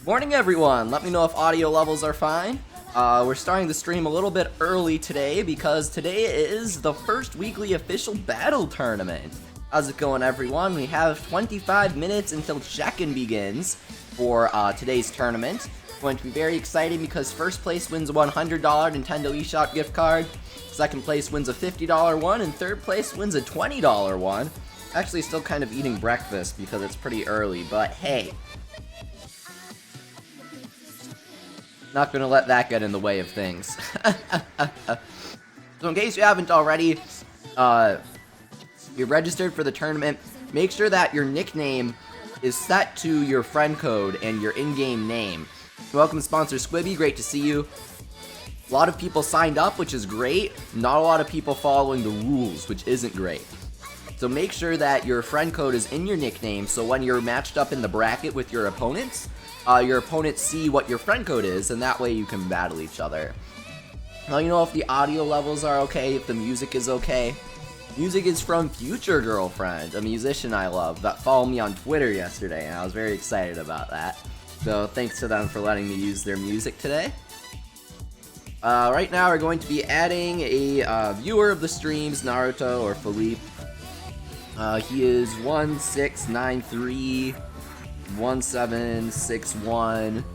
Morning everyone, let me know if audio levels are fine. We're starting the stream a little bit early today because today is the first weekly official battle tournament. How's it going everyone? We have 25 minutes until check-in begins for today's tournament. It's going to be very exciting because first place wins a $100 Nintendo eShop gift card, second place wins a $50 one, and third place wins a $20 one. Actually still kind of eating breakfast because it's pretty early, but hey. Not gonna let that get in the way of things. So in case you haven't already, you're registered for the tournament, make sure that your nickname is set to your friend code and your in-game name. Welcome sponsor Squibby, great to see you. A lot of people signed up, which is great. Not a lot of people following the rules, which isn't great. So make sure that your friend code is in your nickname, so when you're matched up in the bracket with your opponents see what your friend code is, and that way you can battle each other. Now you know if the audio levels are okay, if the music is okay. Music is from Future Girlfriend, a musician I love, that followed me on Twitter yesterday, and I was very excited about that. So thanks to them for letting me use their music today. Right now we're going to be adding a viewer of the streams, Naruto or Philippe. He is 1693 1761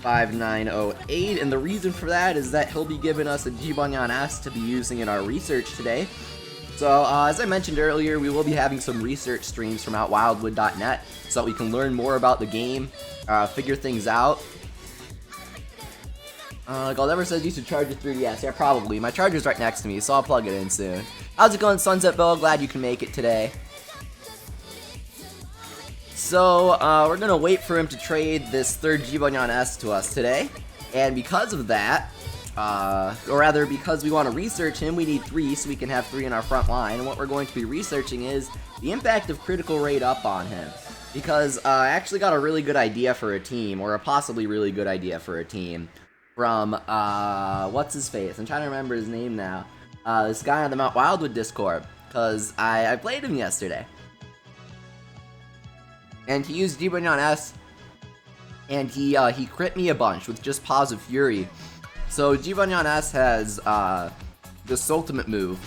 5908, and the reason for that is that he'll be giving us a Jibanyan S to be using in our research today. So, as I mentioned earlier, we will be having some research streams from outwildwood.net so that we can learn more about the game, figure things out. Goldever says you should charge your 3DS. Yeah, probably. My charger's right next to me, so I'll plug it in soon. How's it going, Sunset Bill? Glad you can make it today. So, we're gonna wait for him to trade this third Jibanyan S to us today, and because of that, or rather because we want to research him, we need 3 so we can have 3 in our front line, and what we're going to be researching is the impact of critical rate up on him, because I actually got a really good idea for a team, or a possibly really good idea for a team, from, what's his face? I'm trying to remember his name now. This guy on the Mount Wildwood Discord, because I played him yesterday. And he used Jibanyan S, and he crit me a bunch with just Paws of Fury. So Jibanyan S has this ultimate move.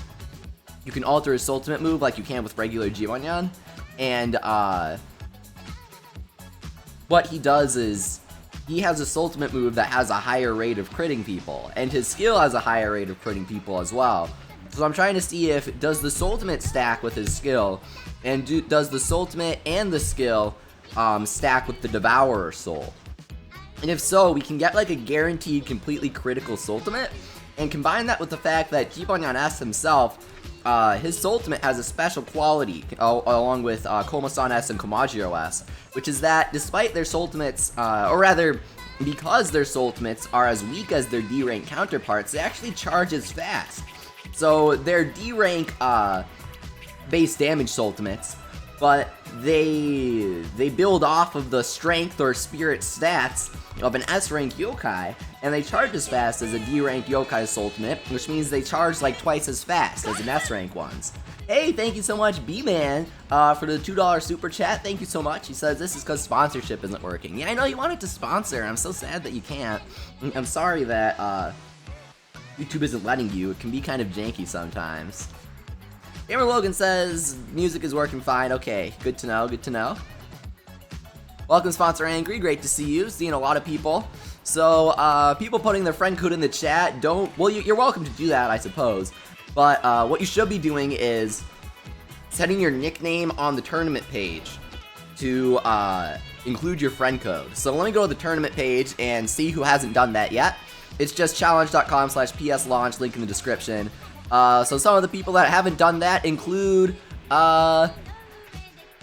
You can alter his ultimate move like you can with regular Jibanyan, and what he does is he has this ultimate move that has a higher rate of critting people, and his skill has a higher rate of critting people as well. So I'm trying to see if does the ultimate stack with his skill, and does the ultimate and the skill stack with the Devourer's Soul. And if so, we can get like a guaranteed completely critical ultimate, and combine that with the fact that Jibanyan S himself, his ultimate has a special quality along with Komasan S and Komajiro S, which is that despite their ultimates, or rather because their ultimates are as weak as their D rank counterparts, they actually charge as fast. So their D rank base damage ultimates, but they build off of the strength or spirit stats of an S rank yokai, and they charge as fast as a D rank yokai's ultimate, which means they charge like twice as fast as an S rank one's. Hey, thank you so much, B-Man, for the $2 super chat. Thank you so much. He says this is because sponsorship isn't working. Yeah, I know you wanted to sponsor. I'm so sad that you can't. I'm sorry that YouTube isn't letting you. It can be kind of janky sometimes. Gamer Logan says music is working fine. Okay, good to know, good to know. Welcome sponsor Angry, great to see you. Seeing a lot of people. So, people putting their friend code in the chat, well, you're welcome to do that, I suppose. But, what you should be doing is setting your nickname on the tournament page to, include your friend code. So let me go to the tournament page and see who hasn't done that yet. It's just challenge.com/pslaunch, link in the description. So some of the people that haven't done that include,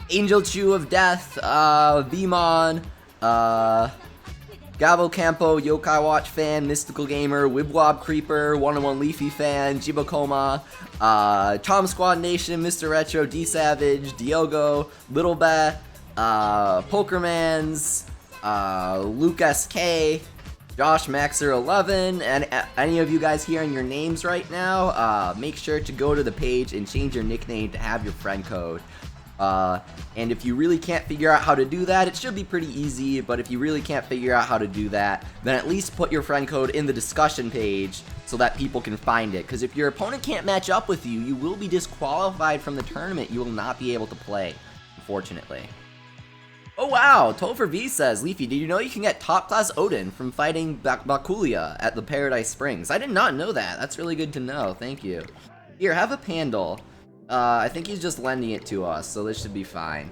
Angel Chew of Death, Vmon, Gabo Campo, Yokai Watch fan, Mystical Gamer, Wibwob Creeper, 101 Leafy fan, Jibokoma, Tom Squad Nation, Mr. Retro, D Savage, Diogo, Little Bet, Pokermans, Luke SK, Josh Maxer11, and any of you guys hearing your names right now, make sure to go to the page and change your nickname to have your friend code. And if you really can't figure out how to do that, it should be pretty easy, but if you really can't figure out how to do that, then at least put your friend code in the discussion page so that people can find it, because if your opponent can't match up with you, you will be disqualified from the tournament. You will not be able to play, unfortunately. Oh wow, Topher V says, Leafy, did you know you can get top class Odin from fighting Bakulia at the Paradise Springs? I did not know that. That's really good to know. Thank you. Here, have a Pandal. I think he's just lending it to us, so this should be fine.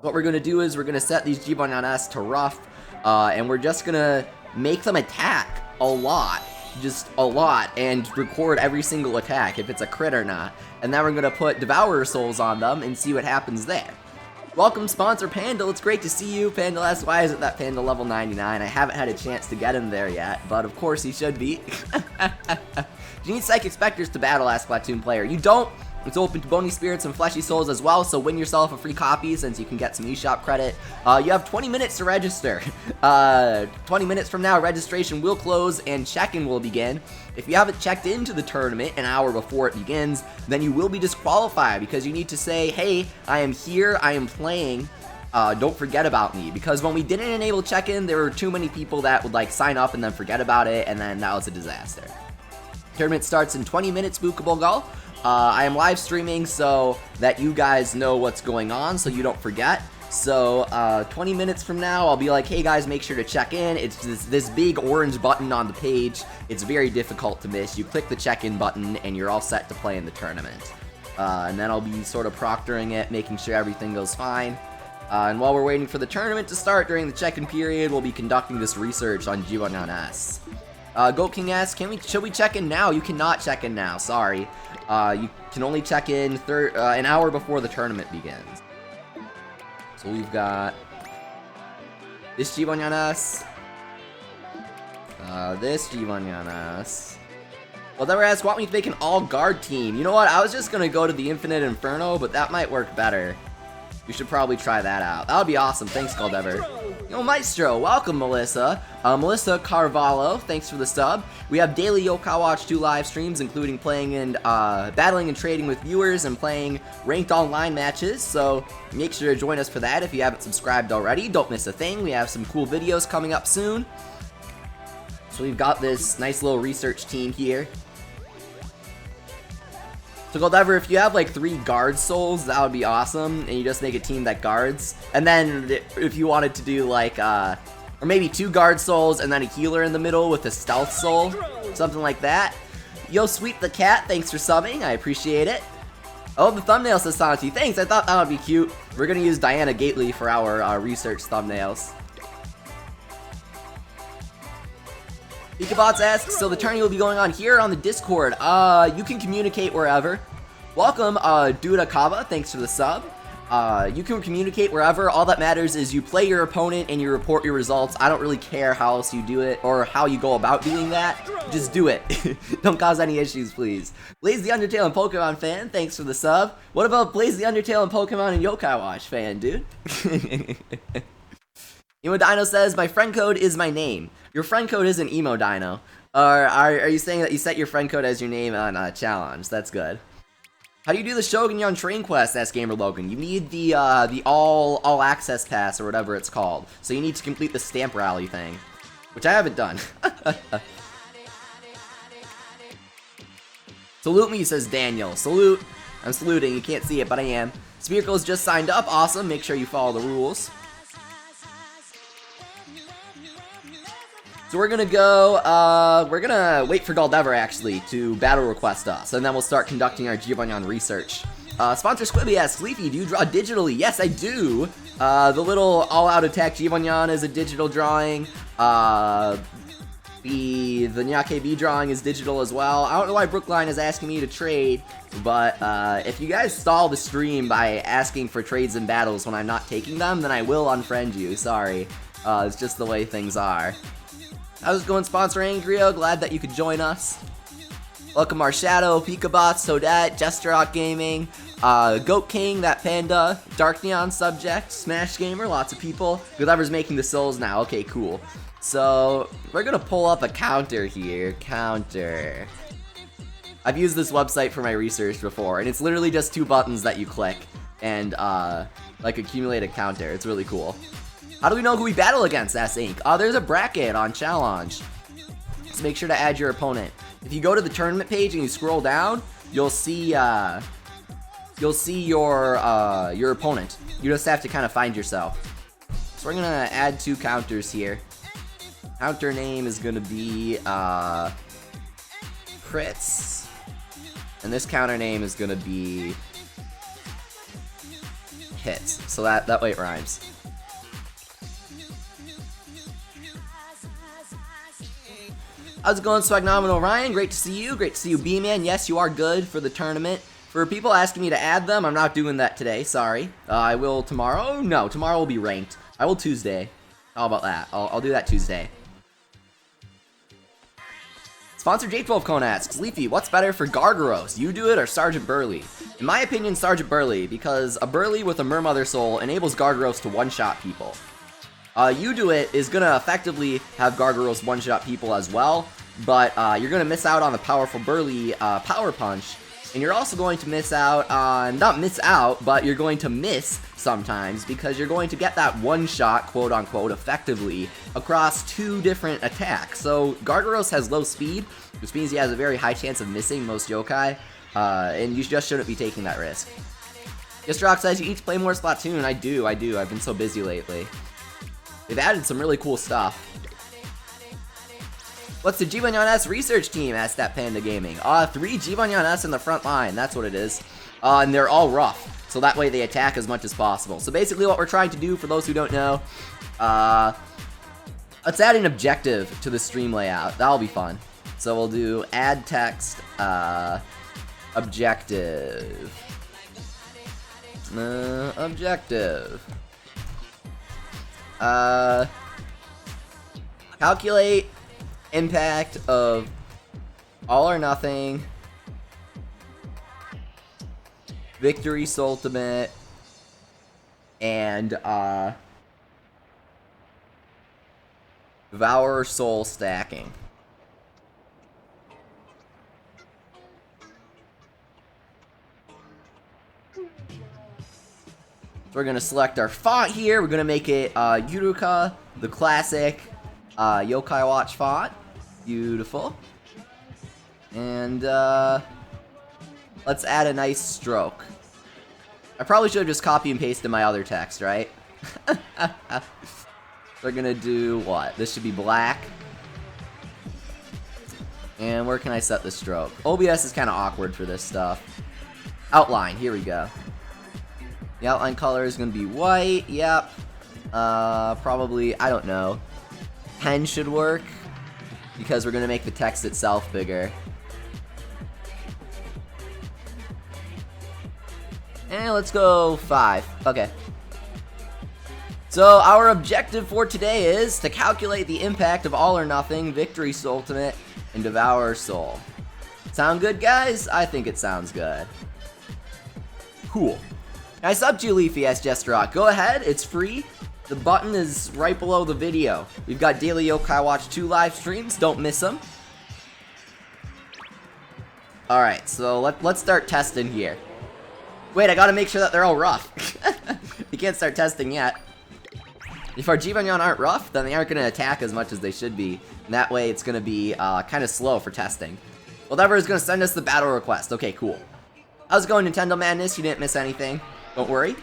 What we're gonna do is we're gonna set these Jibanyan S to rough, and we're just gonna make them attack a lot. Just a lot, and record every single attack, if it's a crit or not. And then we're gonna put Devourer Souls on them and see what happens there. Welcome, sponsor Pandal. It's great to see you. Pandal asks, why isn't that Pandal level 99? I haven't had a chance to get him there yet, but of course he should be. You need Psychic Specters to battle, asks Splatoon player. You don't. It's open to Bony Spirits and Fleshy Souls as well, so win yourself a free copy since you can get some eShop credit. You have 20 minutes to register. 20 minutes from now, registration will close and check-in will begin. If you haven't checked into the tournament an hour before it begins, then you will be disqualified because you need to say, hey, I am here, I am playing, don't forget about me. Because when we didn't enable check-in, there were too many people that would like sign up and then forget about it, and then that was a disaster. Tournament starts in 20 minutes, Bookable Gull. I am live streaming so that you guys know what's going on so you don't forget. So 20 minutes from now, I'll be like, hey guys, make sure to check in. It's this big orange button on the page. It's very difficult to miss. You click the check-in button and you're all set to play in the tournament. And then I'll be sort of proctoring it, making sure everything goes fine. And while we're waiting for the tournament to start during the check-in period, we'll be conducting this research on Jibanyan S. Goat King asks, should we check in now? You cannot check in now, sorry. You can only check in an hour before the tournament begins. So we've got this Jibanyan S, this Jibanyan S. Well, they were asked, want me to make an all-guard team? You know what, I was just gonna go to the Infinite Inferno, but that might work better. You should probably try that out. That would be awesome. Thanks, Caldever. Yo, Maestro, welcome, Melissa. Melissa Carvalho, thanks for the sub. We have daily Yokai Watch 2 live streams, including playing and battling and trading with viewers and playing ranked online matches. So make sure to join us for that if you haven't subscribed already. Don't miss a thing. We have some cool videos coming up soon. So we've got this nice little research team here. So Goldever, if you have like 3 guard souls, that would be awesome, and you just make a team that guards. And then if you wanted to do like, or maybe 2 guard souls and then a healer in the middle with a stealth soul, something like that. Yo, Sweep the Cat, thanks for subbing, I appreciate it. Oh, the thumbnail says Santi, thanks, I thought that would be cute. We're gonna use Diana Gately for our research thumbnails. Pikabots asks, so the tourney will be going on here on the Discord. You can communicate wherever. Welcome, Duda Kava, thanks for the sub. You can communicate wherever. All that matters is you play your opponent and you report your results. I don't really care how else you do it or how you go about doing that. Just do it. Don't cause any issues, please. Blaze the Undertale and Pokemon fan, thanks for the sub. What about Blaze the Undertale and Pokemon and Yokai Watch fan, dude? Emo Dino says, my friend code is my name. Your friend code isn't Emo Dino. Or are you saying that you set your friend code as your name on challenge? That's good. How do you do the Shogunyan Train Quest? Asks Gamer Logan. You need the all access pass or whatever it's called. So you need to complete the stamp rally thing, which I haven't done. Salute me, says Daniel. Salute. I'm saluting. You can't see it, but I am. Spearcle's just signed up. Awesome. Make sure you follow the rules. So we're gonna go, we're gonna wait for Goldever actually to battle request us, and then we'll start conducting our Jibanyan research. Sponsor Squibby asks, Leafy, do you draw digitally? Yes, I do. The little all-out attack Jibanyan is a digital drawing. The Nyake B drawing is digital as well. I don't know why Brookline is asking me to trade, but if you guys stall the stream by asking for trades and battles when I'm not taking them, then I will unfriend you. Sorry. It's just the way things are. How's it going, sponsor Angrio? Glad that you could join us. Welcome Marshadow, Pikabots, Toadette, Jesterrock Gaming, Goat King, that Panda, Dark Neon Subject, Smash Gamer, lots of people. Whoever's making the souls now, okay, cool. So, we're gonna pull up a counter here, counter. I've used this website for my research before, and it's literally just 2 buttons that you click. and like accumulate a counter. It's really cool. How do we know who we battle against, S Inc? There's a bracket on challenge. So make sure to add your opponent. If you go to the tournament page and you scroll down, you'll see your opponent. You just have to kind of find yourself. So we're gonna add 2 counters here. Counter name is gonna be crits, and this counter name is gonna be hits. So that way it rhymes. How's it going, Swagnominal Ryan? Great to see you. Great to see you, B-Man. Yes, you are good for the tournament. For people asking me to add them, I'm not doing that today. Sorry. I will tomorrow. No, tomorrow will be ranked. I will Tuesday. How about that? I'll do that Tuesday. Sponsor J12 Cone asks, Leafy, what's better for Gargaros? You do it or Sergeant Burley? In my opinion, Sergeant Burley, because a Burley with a Mermother Soul enables Gargaros to one-shot people. You do it is gonna effectively have Gargaros one-shot people as well, but you're gonna miss out on the powerful Burley Power Punch, and you're also going to miss out on, not miss out, but you're going to miss sometimes, because you're going to get that one-shot, quote-unquote, effectively, across 2 different attacks. So Gargaros has low speed, which means he has a very high chance of missing most yokai, and you just shouldn't be taking that risk. Yestrock says, you each play more Splatoon. I do, I've been so busy lately. They've added some really cool stuff. What's the Jibanyan S research team? Asked that Panda Gaming. 3 Jibanyan S in the front line, that's what it is. And they're all rough, so that way they attack as much as possible. So basically what we're trying to do, for those who don't know, let's add an objective to the stream layout. That'll be fun. So we'll do add text, objective. Objective. Calculate impact of all or nothing, Victory's ultimate, and Devour Soul stacking. So we're gonna select our font here. We're gonna make it Yuruka, the classic Yokai Watch font. Beautiful. And let's add a nice stroke. I probably should have just copy and pasted my other text, right? We're gonna do what? This should be black. And where can I set the stroke? OBS is kind of awkward for this stuff. Outline, here we go. The outline color is gonna be white, yep. Probably, I don't know. Pen should work, because we're gonna make the text itself bigger. And let's go 5. Okay. So our objective for today is to calculate the impact of All or Nothing, Victory's Ultimate, and Devour Soul. Sound good, guys? I think it sounds good. Cool. I sub to you, Leafy S. Jestrock. Go ahead, it's free. The button is right below the video. We've got Daily Yokai Watch 2 live streams, don't miss them. Alright, so let's start testing here. Wait, I gotta make sure that they're all rough. You can't start testing yet. If our Jibanyan aren't rough, then they aren't gonna attack as much as they should be. And that way it's gonna be kind of slow for testing. Whatever is gonna send us the battle request. Okay, cool. How's it going, Nintendo Madness? You didn't miss anything. Don't worry.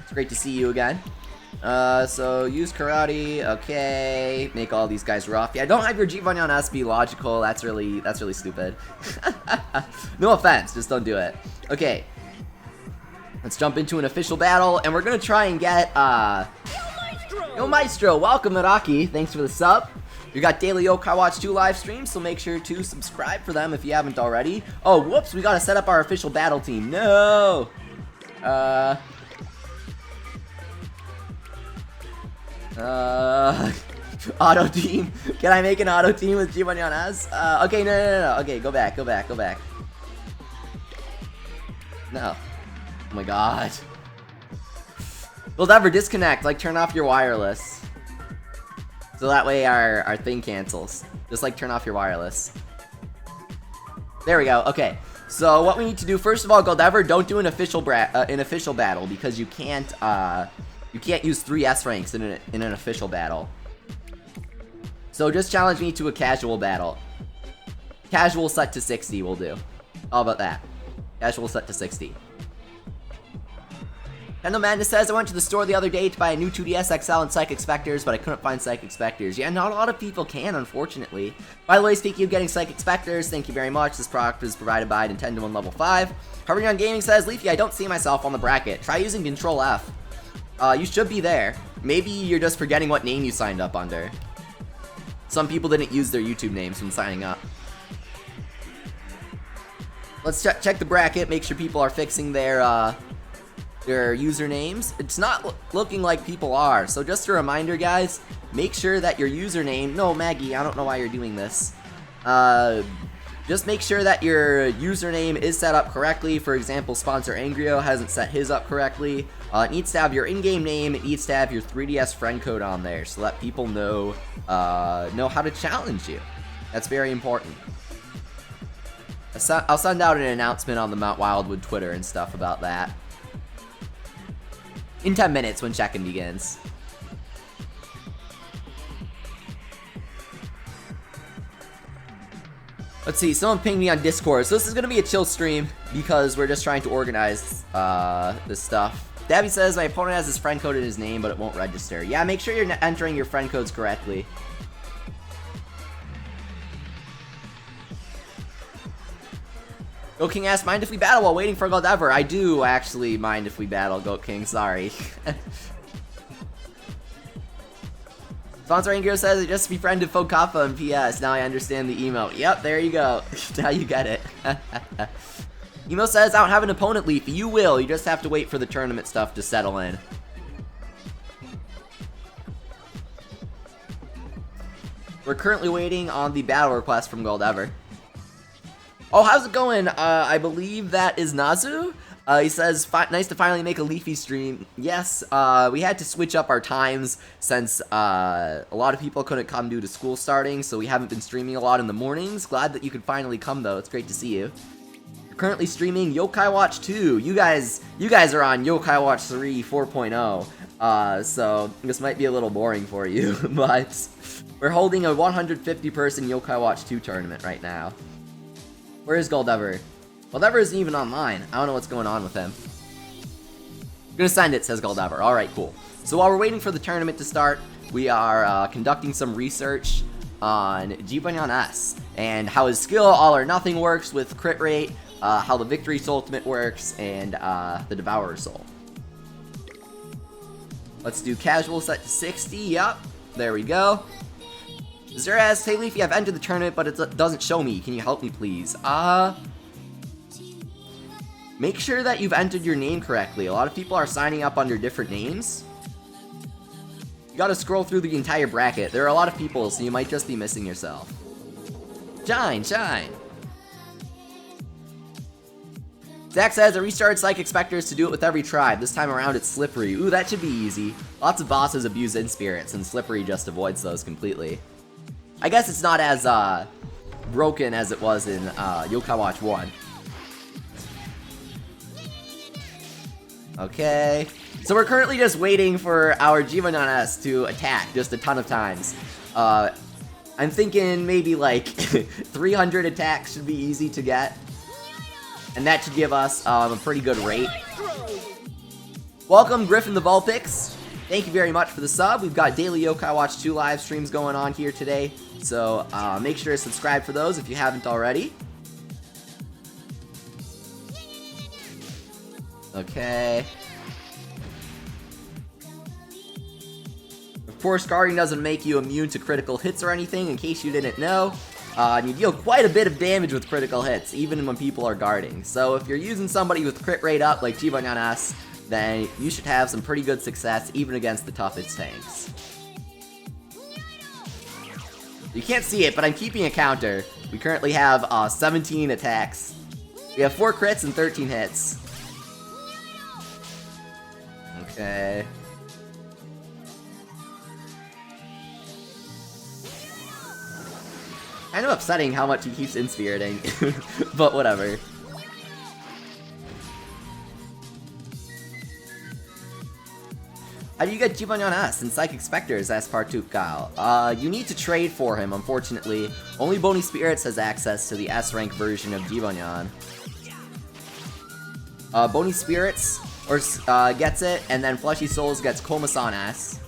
It's great to see you again. So use karate, okay. Make all these guys rough. Yeah, don't have your Jibanyan S be logical. That's really stupid. No offense, just don't do it. Okay. Let's jump into an official battle, and we're gonna try and get Yo Maestro, welcome Iraki. Thanks for the sub. We got Daily Yokai Watch 2 live streams, so make sure to subscribe for them if you haven't already. Oh, whoops, we gotta set up our official battle team. No! Auto team. Can I make an auto team with Jibanyan S? Okay, no. Okay, go back. No. Oh my god. We'll never disconnect, like turn off your wireless. So that way our thing cancels. Just like turn off your wireless. There we go, okay. So what we need to do, first of all, Goldever, don't do an official battle because you can't use 3 S ranks in an official battle. So just challenge me to a casual battle. Casual set to 60 will do. How about that? Casual set to 60. Kendall Madness says, I went to the store the other day to buy a new 2DS XL and Psychic Specters, but I couldn't find Psychic Specters. Yeah, not a lot of people can, unfortunately. By the way, speaking of getting Psychic Specters, thank you very much. This product is provided by Nintendo on Level 5. Hovering on Gaming says, Leafy, I don't see myself on the bracket. Try using Control F. You should be there. Maybe you're just forgetting what name you signed up under. Some people didn't use their YouTube names when signing up. Let's check the bracket, make sure people are fixing their usernames. It's not looking like people are, so just a reminder, guys, make sure that your username, no, Maggie, I don't know why you're doing this, just make sure that your username is set up correctly. For example, Sponsor Angrio hasn't set his up correctly. It needs to have your in-game name, it needs to have your 3DS friend code on there, so that people know how to challenge you. That's very important. I'll send out an announcement on the Mount Wildwood Twitter and stuff about that in 10 minutes when check-in begins. Let's see, someone pinged me on Discord. So this is going to be a chill stream because we're just trying to organize this stuff. Dabby says, my opponent has his friend code in his name, but it won't register. Yeah, make sure you're entering your friend codes correctly. Goat King asks, mind if we battle while waiting for Goldever? I do actually mind if we battle, Goat King, sorry. Sponsor Angrio says, I just befriended Fokafa in PS, now I understand the emo. Yep, there you go. Now you get it. Emo says, I don't have an opponent, Leafy. You will, you just have to wait for the tournament stuff to settle in. We're currently waiting on the battle request from Goldever. Oh, how's it going? I believe that is Nazu. He says, nice to finally make a Leafy stream. Yes, we had to switch up our times since a lot of people couldn't come due to school starting, so we haven't been streaming a lot in the mornings. Glad that you could finally come, though. It's great to see you. You're currently streaming Yokai Watch 2. You guys are on Yokai Watch 3 4.0, so this might be a little boring for you, but we're holding a 150-person Yokai Watch 2 tournament right now. Where is Goldever? Goldever isn't even online. I don't know what's going on with him. I'm gonna send it, says Goldever. Alright, cool. So while we're waiting for the tournament to start, we are conducting some research on Jibanyan S and how his skill all or nothing works with crit rate, how the Victory's ultimate works, and the Devourer's Soul. Let's do casual set to 60. Yup. There we go. Zera asks, hey Leafy, I've entered the tournament, but it doesn't show me. Can you help me, please? Make sure that you've entered your name correctly. A lot of people are signing up under different names. You gotta scroll through the entire bracket. There are a lot of people, so you might just be missing yourself. Shine, shine. Zach says, I restarted Psychic Specters to do it with every tribe. This time around it's Slippery. Ooh, that should be easy. Lots of bosses abuse In-Spirits, and Slippery just avoids those completely. I guess it's not as broken as it was in Yokai Watch 1. Okay, so we're currently just waiting for our Jibanyan S to attack just a ton of times. I'm thinking maybe like 300 attacks should be easy to get. And that should give us a pretty good rate. Welcome, Griffin the Vulpix. Thank you very much for the sub. We've got daily Yokai Watch 2 live streams going on here today. So make sure to subscribe for those if you haven't already. Okay. Of course, guarding doesn't make you immune to critical hits or anything, in case you didn't know. And you deal quite a bit of damage with critical hits, even when people are guarding. So if you're using somebody with crit rate up, like Jibanyan S, then you should have some pretty good success, even against the toughest tanks. You can't see it, but I'm keeping a counter. We currently have 17 attacks. We have 4 crits and 13 hits. Okay. Kind of upsetting how much he keeps inspiriting, but whatever. How do you get Jibanyan S and Psychic Specters as Partukal? You need to trade for him, unfortunately. Only Bony Spirits has access to the S rank version of Jibanyan. Bony Spirits gets it, and then Fleshy Souls gets Komasan S.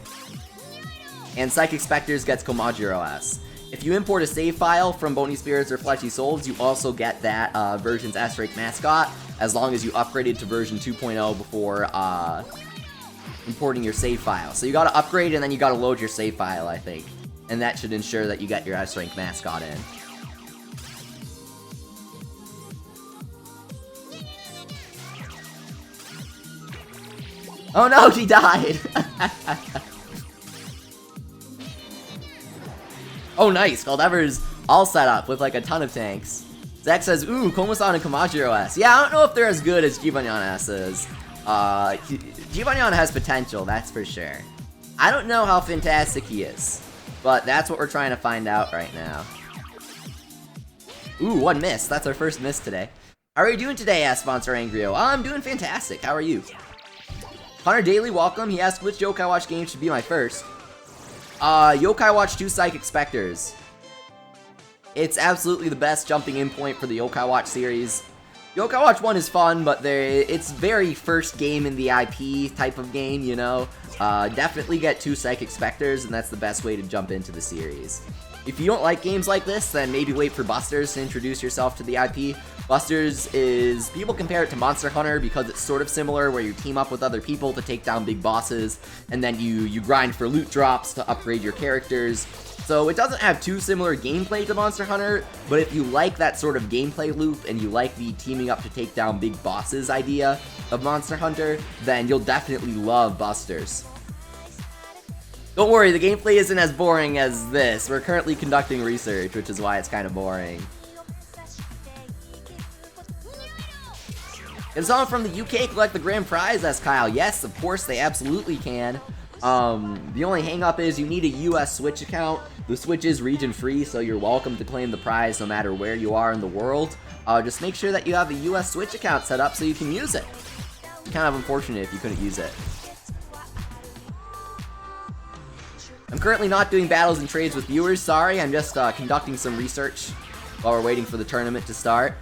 And Psychic Specters gets Komajiro S. If you import a save file from Bony Spirits or Fleshy Souls, you also get that version's S rank mascot, as long as you upgraded to version 2.0 before importing your save file. So you gotta upgrade and then you gotta load your save file, I think. And that should ensure that you get your S rank mascot in. Oh no, he died! Oh nice, Goldever's all set up with like a ton of tanks. Zach says, ooh, Komasan and Komajiro S. Yeah, I don't know if they're as good as Jibanyan S is. Jibanyan has potential, that's for sure. I don't know how fantastic he is, but that's what we're trying to find out right now. Ooh, one miss. That's our first miss today. How are you doing today, asked Sponsor Angrio? I'm doing fantastic. How are you? Hunter Daily, welcome. He asked which Yokai Watch game should be my first. Yokai Watch 2 Psychic Specters. It's absolutely the best jumping in point for the Yokai Watch series. Yokai Watch 1 is fun, but it's very first game in the IP type of game, you know? Definitely get 2 Psychic Specters, and that's the best way to jump into the series. If you don't like games like this, then maybe wait for Busters to introduce yourself to the IP. Busters is, people compare it to Monster Hunter because it's sort of similar, where you team up with other people to take down big bosses, and then you grind for loot drops to upgrade your characters. So it doesn't have too similar gameplay to Monster Hunter, but if you like that sort of gameplay loop and you like the teaming up to take down big bosses idea of Monster Hunter, then you'll definitely love Busters. Don't worry, the gameplay isn't as boring as this. We're currently conducting research, which is why it's kind of boring. Can someone from the UK collect the grand prize? Asked Kyle. Yes, of course they absolutely can. The only hang-up is you need a US Switch account. The Switch is region free, so you're welcome to claim the prize no matter where you are in the world. Just make sure that you have a US Switch account set up so you can use it. Kind of unfortunate if you couldn't use it. I'm currently not doing battles and trades with viewers, sorry. I'm just conducting some research while we're waiting for the tournament to start.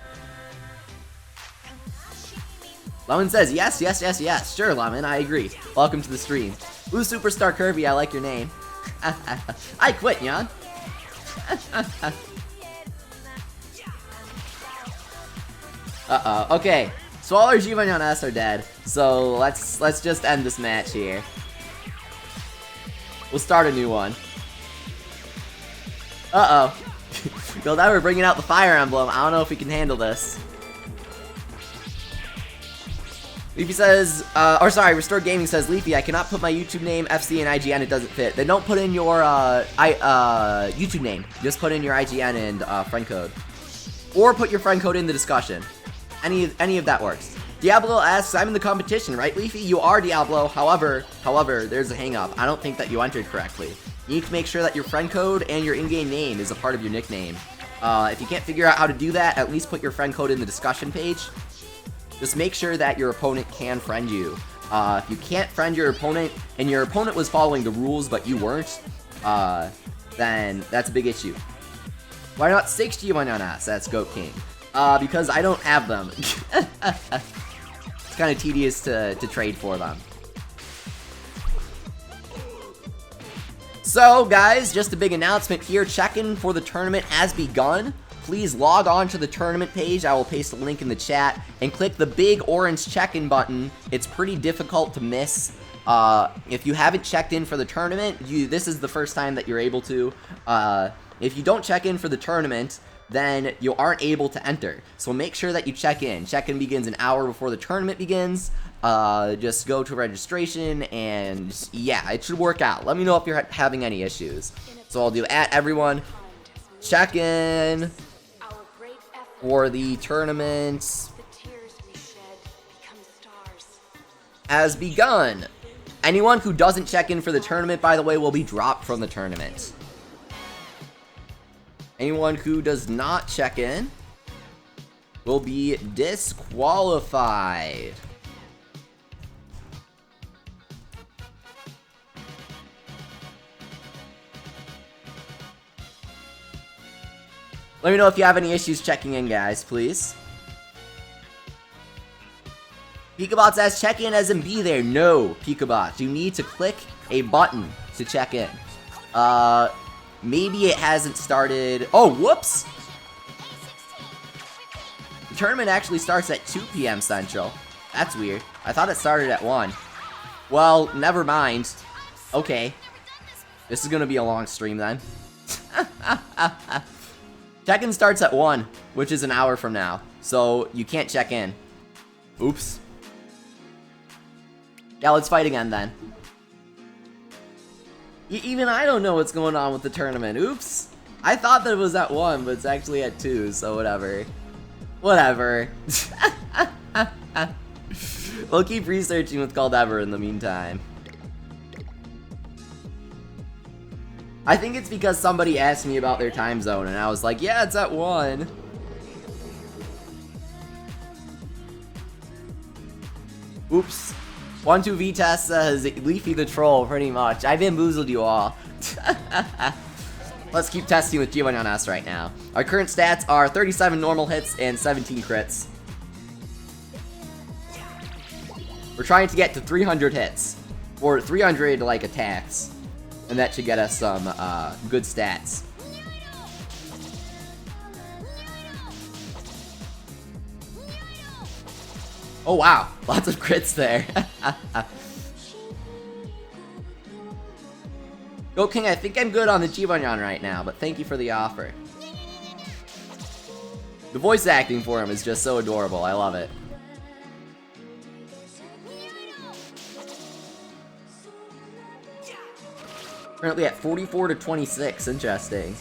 Lemon says, yes, yes, yes, yes. Sure, Lemon, I agree. Welcome to the stream. Blue Superstar Kirby, I like your name. I quit, Jan. Uh-oh. Okay. So all our Jibanyan S are dead. So let's just end this match here. We'll start a new one. Uh-oh. Goldever bringing out the Fire Emblem. I don't know if we can handle this. Leafy says, Restored Gaming says, Leafy, I cannot put my YouTube name, FC, and IGN, it doesn't fit. Then don't put in your, YouTube name. Just put in your IGN and, friend code. Or put your friend code in the discussion. Any of that works. Diablo asks, I'm in the competition, right, Leafy? You are Diablo, however, there's a hang-up. I don't think that you entered correctly. You need to make sure that your friend code and your in-game name is a part of your nickname. If you can't figure out how to do that, at least put your friend code in the discussion page. Just make sure that your opponent can friend you. If you can't friend your opponent, and your opponent was following the rules but you weren't, then that's a big issue. Why not 6 Jibanyan S? That's Goat King. Because I don't have them. It's kind of tedious to trade for them. So, guys, just a big announcement here. Check-in for the tournament has begun. Please log on to the tournament page. I will paste a link in the chat and click the big orange check-in button. It's pretty difficult to miss. If you haven't checked in for the tournament, this is the first time that you're able to. If you don't check in for the tournament, then you aren't able to enter. So make sure that you check in. Check-in begins an hour before the tournament begins. Just go to registration and yeah, it should work out. Let me know if you're having any issues. So I'll do @everyone check-in for the tournament has begun. Anyone who doesn't check in for the tournament, by the way, will be dropped from the tournament. Anyone who does not check in will be disqualified. Let me know if you have any issues checking in, guys, please. Peekabot says, check in as in be there. No, Peekabot. You need to click a button to check in. Maybe it hasn't started. Oh, whoops! The tournament actually starts at 2 p.m. Central. That's weird. I thought it started at 1. Well, never mind. Okay. This is gonna be a long stream then. Check-in starts at 1, which is an hour from now. So, you can't check in. Oops. Yeah, let's fight again then. Even I don't know what's going on with the tournament. Oops. I thought that it was at 1, but it's actually at 2, so whatever. Whatever. We'll keep researching what's called ever in the meantime. I think it's because somebody asked me about their time zone, and I was like, yeah, it's at 1. Oops. 12V Test says, Leafy the Troll, pretty much. I bamboozled you all. Let's keep testing with Jibanyan S right now. Our current stats are 37 normal hits and 17 crits. We're trying to get to 300 hits, or 300, like, attacks. And that should get us some, good stats. Oh wow, lots of crits there. Go King, I think I'm good on the Jibanyan right now, but thank you for the offer. The voice acting for him is just so adorable, I love it. Currently at 44 to 26, interesting.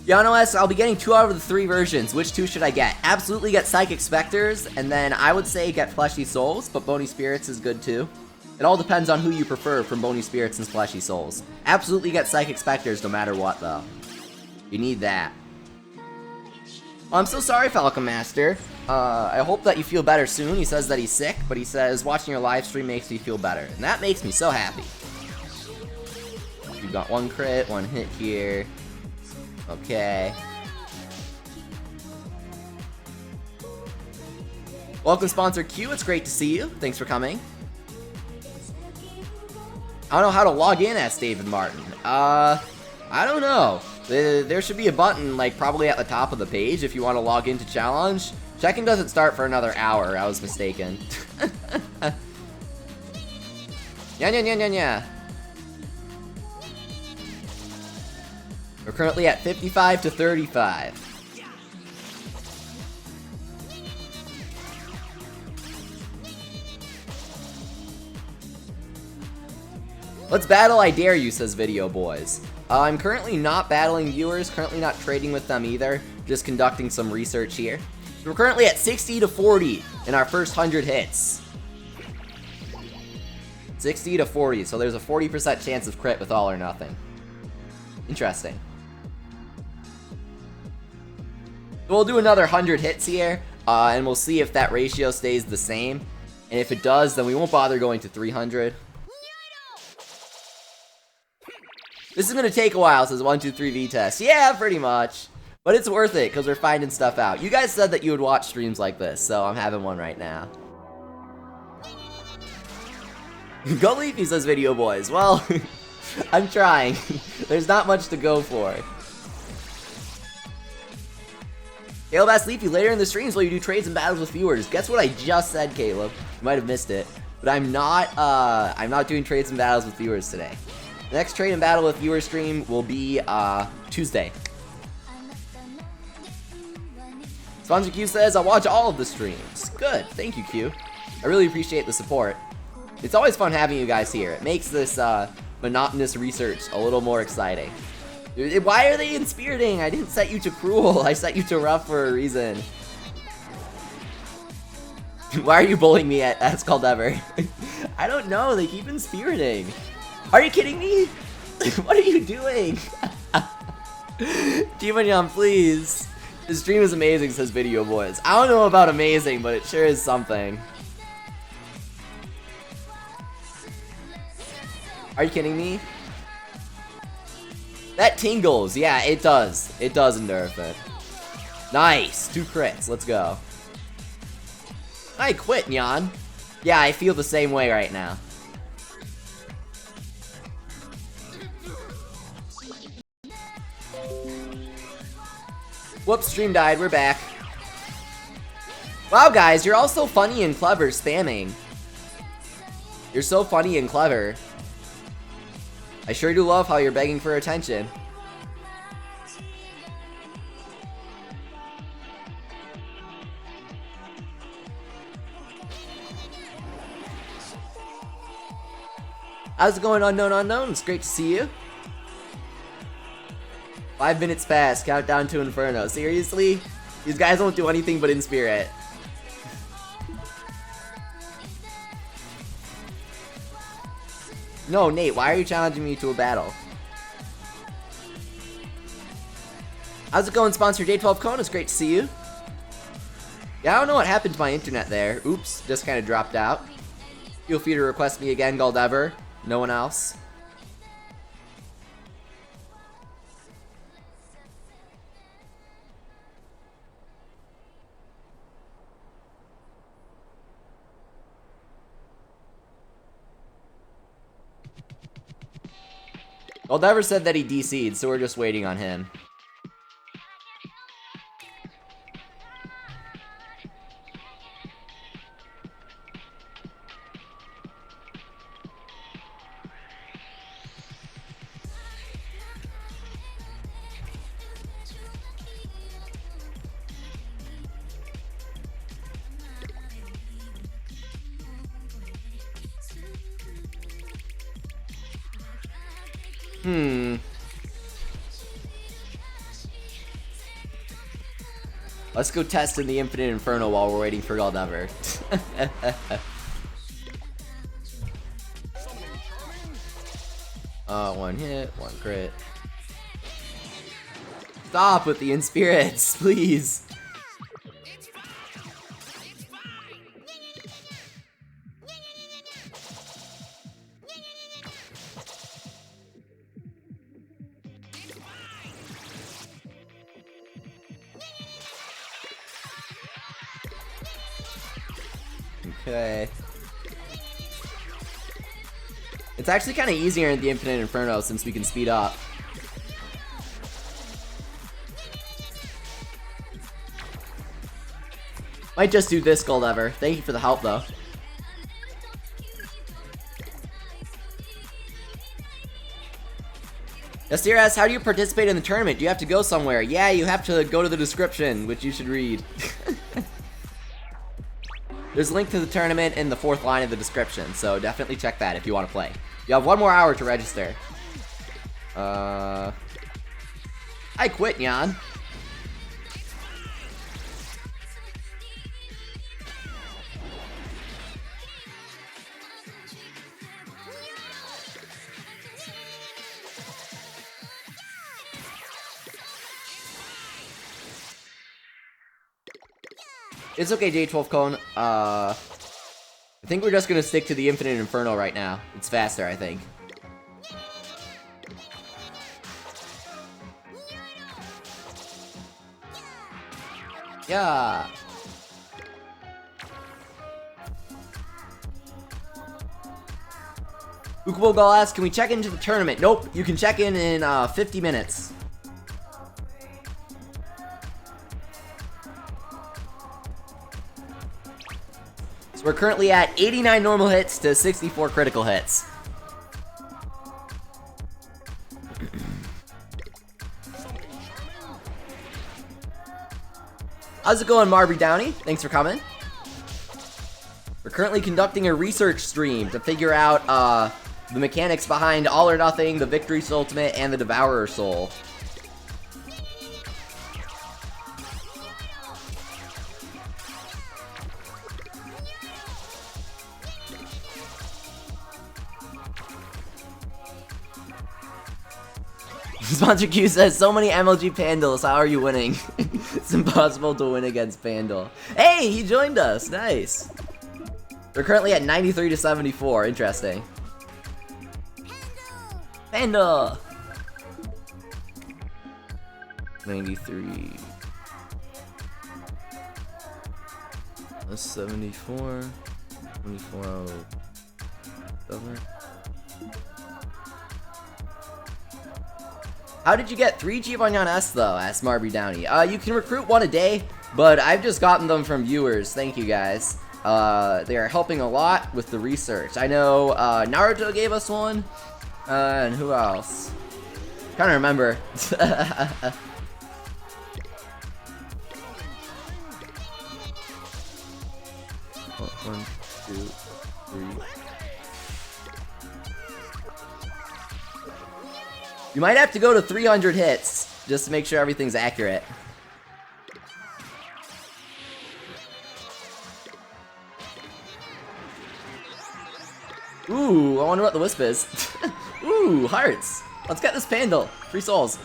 Yano S, I'll be getting 2 out of the 3 versions. Which 2 should I get? Absolutely get Psychic Specters, and then I would say get Fleshy Souls, but Bony Spirits is good too. It all depends on who you prefer from Bony Spirits and Fleshy Souls. Absolutely get Psychic Specters no matter what, though. You need that. Well, I'm so sorry, Falcon Master. I hope that you feel better soon. He says that he's sick, but he says watching your live stream makes me feel better. And that makes me so happy. You've got 1 crit, 1 hit here. Okay. Welcome, sponsor Q. It's great to see you. Thanks for coming. I don't know how to log in as David Martin. I don't know. There should be a button, like, probably at the top of the page if you want to log into challenge. Check-in doesn't start for another hour. I was mistaken. Yeah. We're currently at 55 to 35. Let's battle, I dare you, says Video Boys. I'm currently not battling viewers, currently not trading with them either, just conducting some research here. So we're currently at 60 to 40 in our first 100 hits. 60 to 40, so there's a 40% chance of crit with all or nothing. Interesting. So we'll do another 100 hits here, and we'll see if that ratio stays the same. And if it does, then we won't bother going to 300. This is going to take a while, says 123V test. Yeah, pretty much. But it's worth it, because we're finding stuff out. You guys said that you would watch streams like this, so I'm having one right now. Go Leafy, says Video Boys. Well, I'm trying. There's not much to go for. Caleb asked Leafy, later in the streams will you do trades and battles with viewers? Guess what I just said, Caleb? You might have missed it. But I'm not doing trades and battles with viewers today. The next trade and battle with viewer stream will be Tuesday. Sponsor Q says, I'll watch all of the streams. Good, thank you, Q. I really appreciate the support. It's always fun having you guys here. It makes this monotonous research a little more exciting. Why are they inspiriting? I didn't set you to cruel. I set you to rough for a reason. Why are you bullying me at That's Called Ever? I don't know. They keep inspiriting. Are you kidding me? What are you doing? Jibanyan, please. This stream is amazing, says Video Boys. I don't know about amazing, but it sure is something. Are you kidding me? That tingles. Yeah, it does. It does nerf it. Nice. 2 crits. Let's go. I quit, Nyan. Yeah, I feel the same way right now. Whoops, stream died. We're back. Wow, guys, you're all so funny and clever spamming. You're so funny and clever. I sure do love how you're begging for attention. How's it going, Unknown Unknown? It's great to see you. 5 minutes past, countdown to Inferno. Seriously? These guys won't do anything but in spirit. No, Nate, why are you challenging me to a battle? How's it going, sponsor J12 Cone? It's great to see you. Yeah, I don't know what happened to my internet there. Oops, just kind of dropped out. Feel free to request me again, Goldever. No one else. Goldever said that he DC'd, so we're just waiting on him. Let's go test in the Infinite Inferno while we're waiting for Goldever. One hit, 1 crit. Stop with the Inspirits, please. Okay. It's actually kind of easier in the Infinite Inferno since we can speed up. Might just do this, Goldever. Thank you for the help, though. Yasir asks, how do you participate in the tournament? Do you have to go somewhere? Yeah, you have to go to the description, which you should read. There's a link to the tournament in the 4th line of the description, so definitely check that if you want to play. You have 1 more hour to register. I quit, Nyan. It's okay, J12 Cone. I think we're just gonna stick to the Infinite Inferno right now. It's faster, I think. Yeah. Ukubo Gal asks, can we check into the tournament? Nope, you can check in 50 minutes. So we're currently at 89 normal hits to 64 critical hits. How's it going, Marby Downey? Thanks for coming. We're currently conducting a research stream to figure out the mechanics behind All or Nothing, the Victory's Ultimate, and the Devourer Soul. Sponsor Q says, so many MLG Pandals, how are you winning? It's impossible to win against Pandal. Hey, he joined us, nice. We're currently at 93 to 74, interesting. Panda! 93. That's 74. 24 out of 7. How did you get 3 Jibanyan S though? Asked Marby Downey. You can recruit 1 a day, but I've just gotten them from viewers. Thank you guys. They are helping a lot with the research. I know Naruto gave us 1. And who else? Trying to remember. One, 2, 3. You might have to go to 300 hits just to make sure everything's accurate. Ooh, I wonder what the wisp is. Ooh, hearts. Let's get this Pandal. 3 souls.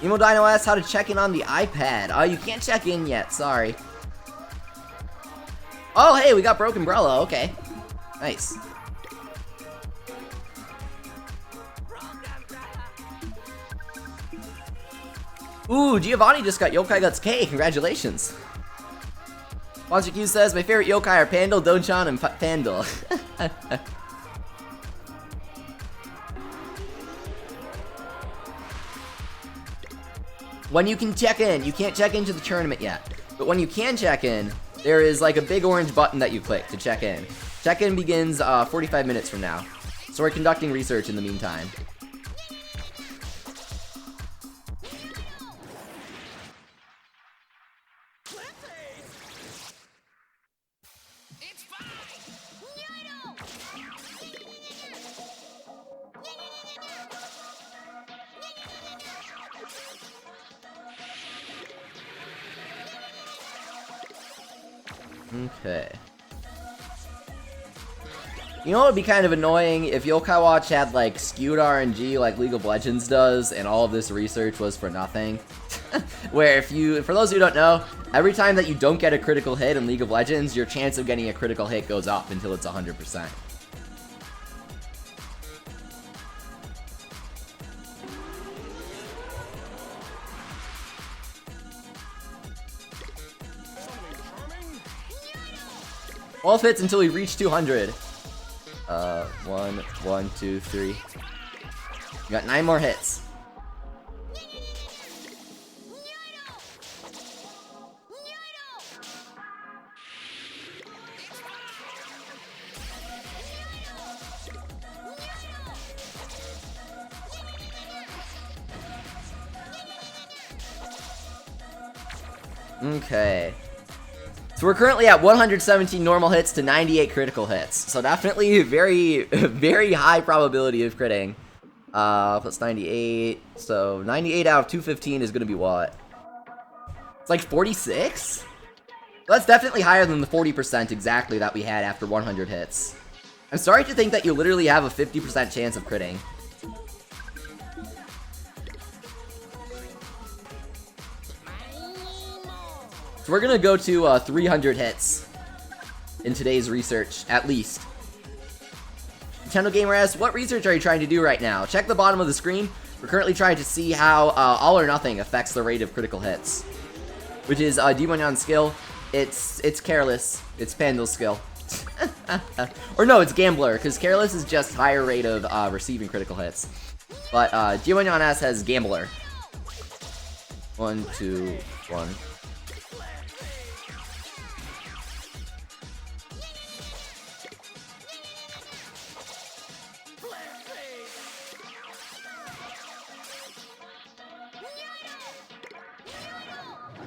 Emo Dino asks how to check in on the iPad. Oh, you can't check in yet. Sorry. Oh, hey, we got Broken Umbrella. Okay. Nice. Ooh, Giovanni just got Yokai Guts K. Congratulations. Monster Q says, my favorite yokai are Pandal, Donchan, and Pandal. When you can check in, you can't check into the tournament yet. But when you can check in, there is like a big orange button that you click to check in. Check-in begins 45 minutes from now. So we're conducting research in the meantime. Okay. You know what would be kind of annoying if Yokai Watch had like skewed RNG like League of Legends does and all of this research was for nothing? Where for those who don't know, every time that you don't get a critical hit in League of Legends, your chance of getting a critical hit goes up until it's 100%. All hits until we reach 200. 1, 2, 3. You got 9 more hits. Okay. So we're currently at 117 normal hits to 98 critical hits. So definitely very, very high probability of critting. Plus 98. So 98 out of 215 is going to be what? It's like 46? That's definitely higher than the 40% exactly that we had after 100 hits. I'm sorry to think that you literally have a 50% chance of critting. So we're gonna go to 300 hits in today's research, at least. Nintendo Gamer asks, what research are you trying to do right now? Check the bottom of the screen. We're currently trying to see how All or Nothing affects the rate of critical hits, which is Jibanyan's skill. It's Careless. It's Pandal's skill. Or no, it's Gambler, because Careless is just higher rate of receiving critical hits. But Jibanyan S has Gambler. 1, 2, 1.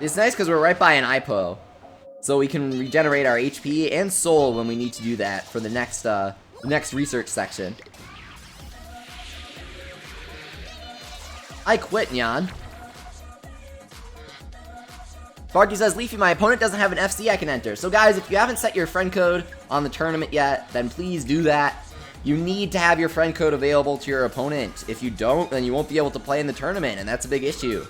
It's nice because we're right by an IPO, so we can regenerate our HP and soul when we need to do that for the next research section. I quit, Nyan. Sparky says, Leafy, my opponent doesn't have an FC I can enter. So guys, if you haven't set your friend code on the tournament yet, then please do that. You need to have your friend code available to your opponent. If you don't, then you won't be able to play in the tournament, and that's a big issue.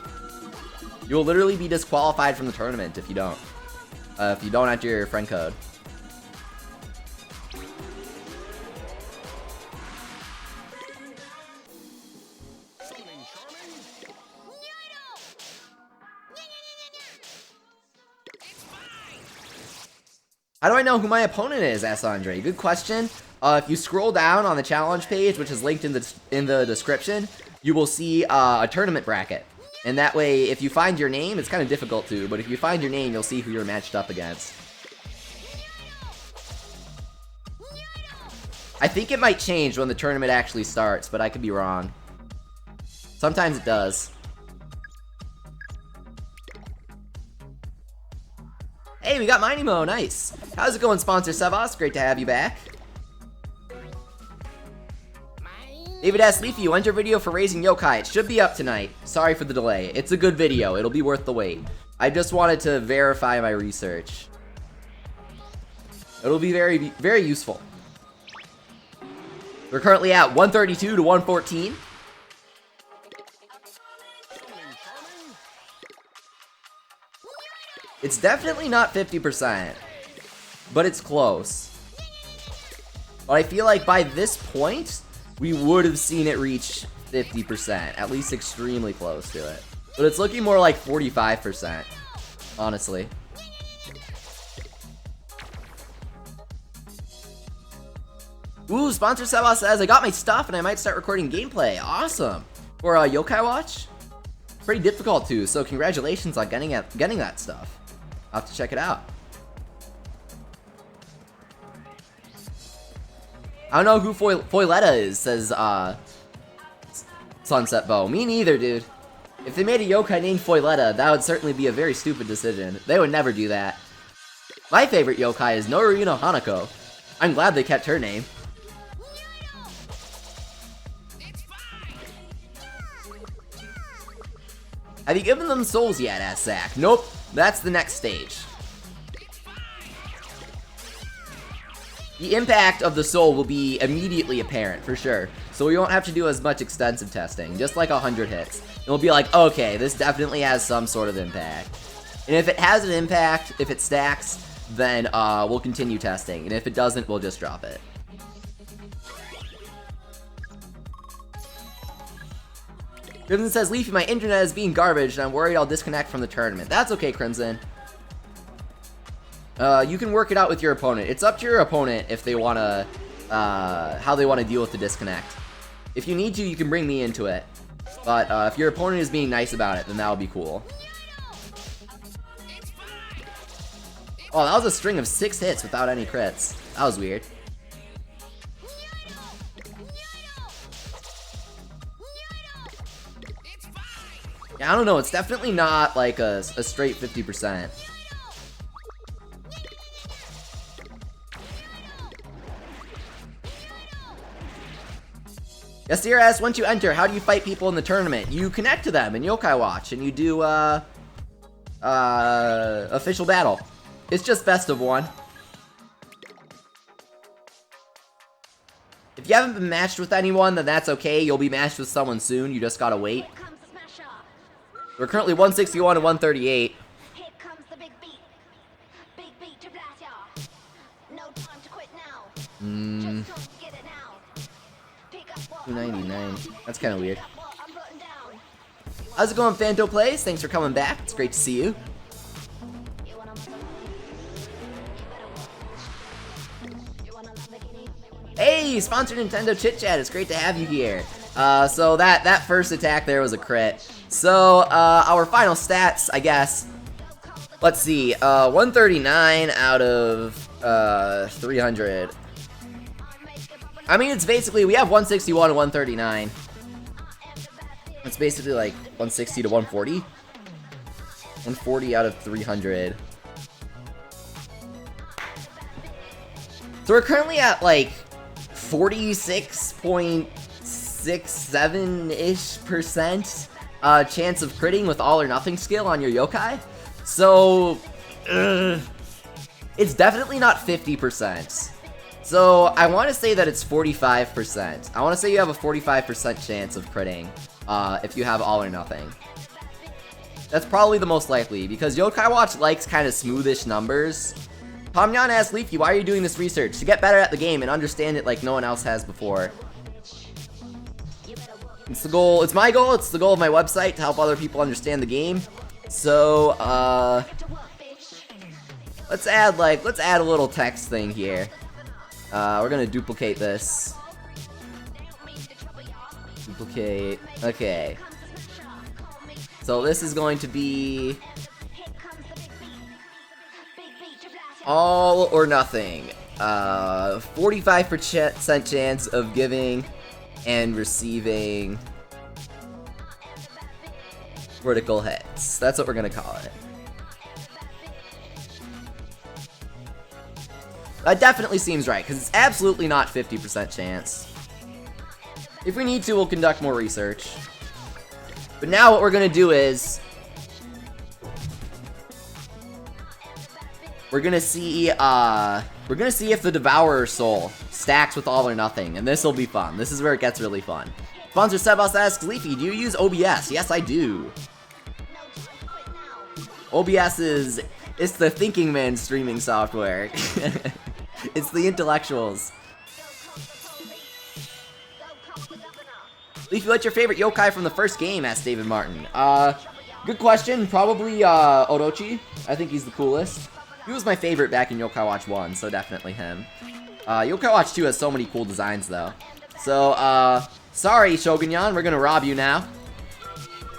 You will literally be disqualified from the tournament if you don't. if you don't enter your friend code. How do I know who my opponent is? Asked Andre. Good question. If you scroll down on the challenge page, which is linked in the description, you will see a tournament bracket. And that way, if you find your name, it's kind of difficult to, but if you find your name, you'll see who you're matched up against. I think it might change when the tournament actually starts, but I could be wrong. Sometimes it does. Hey, we got Minimo, nice. How's it going, sponsor Sevas? Great to have you back. David S. Leafy, when's your video for raising yokai? It should be up tonight. Sorry for the delay. It's a good video. It'll be worth the wait. I just wanted to verify my research. It'll be very, very useful. We're currently at 132 to 114. It's definitely not 50%, but it's close. But I feel like by this point, we would have seen it reach 50%, at least extremely close to it. But it's looking more like 45%, honestly. Ooh, sponsor Seba says, I got my stuff and I might start recording gameplay. Awesome. For Yokai Watch? Pretty difficult too, so congratulations on getting that stuff. I'll have to check it out. I don't know who Foiletta is, says Sunset Bow. Me neither, dude. If they made a yokai named Foiletta, that would certainly be a very stupid decision. They would never do that. My favorite yokai is Noruyuno Hanako. I'm glad they kept her name. Have you given them souls yet, asked Zach? Nope, that's the next stage. The impact of the soul will be immediately apparent, for sure. So we won't have to do as much extensive testing, just like 100 hits. And we'll be like, okay, this definitely has some sort of impact. And if it has an impact, if it stacks, then we'll continue testing. And if it doesn't, we'll just drop it. Crimson says, Leafy, my internet is being garbage and I'm worried I'll disconnect from the tournament. That's okay, Crimson. You can work it out with your opponent. It's up to your opponent if they want to, how they want to deal with the disconnect. If you need to, you can bring me into it. But if your opponent is being nice about it, then that would be cool. Oh, that was a string of 6 hits without any crits. That was weird. Yeah, I don't know. It's definitely not like a straight 50%. Yes, dear asks, once you enter, how do you fight people in the tournament? You connect to them in Yokai Watch, and you do, official battle. It's just best of 1. If you haven't been matched with anyone, then that's okay. You'll be matched with someone soon. You just gotta wait. We're currently 161 to 138. Here comes the big beat. Big beat to blast ya. No time to quit now. Just don't get it now. Pick up what 299. That's kind of weird. I'm putting down. How's it going, Fanto Plays? Thanks for coming back. It's great to see you. You wanna muscle? You wanna Lamborghini? Hey, sponsored Nintendo Chit Chat. It's great to have you here. So that first attack there was a crit. So, our final stats, I guess. Let's see, 139 out of, 300. I mean, it's basically, we have 161 to 139. It's basically like 160 to 140. 140 out of 300. So we're currently at like 46.67-ish% chance of critting with all or nothing skill on your yokai. So, it's definitely not 50%. So, I want to say that it's 45%. I want to say you have a 45% chance of critting if you have all or nothing. That's probably the most likely, because Yokai Watch likes kind of smoothish numbers. Jibanyan S, Leafy, why are you doing this research? To get better at the game and understand it like no one else has before. It's the goal, it's my goal, it's the goal of my website to help other people understand the game. So, let's add a little text thing here. We're gonna duplicate this. Duplicate, okay. So this is going to be all or nothing. 45% chance of giving and receiving vertical hits. That's what we're gonna call it. That definitely seems right, because it's absolutely not 50% chance. If we need to, we'll conduct more research. But now what we're gonna do is we're gonna see if the Devourer's Soul stacks with all or nothing, and this will be fun. This is where it gets really fun. Sponsor Sebas asks, Leafy, do you use OBS? Yes, I do. OBS it's the thinking man's streaming software. It's the intellectuals. Leafy, what's your favorite yokai from the first game? Asked David Martin. Good question. Probably Orochi. I think he's the coolest. He was my favorite back in Yokai Watch 1, so definitely him. Yokai Watch 2 has so many cool designs, though. So, sorry, Shogunyan, we're gonna rob you now.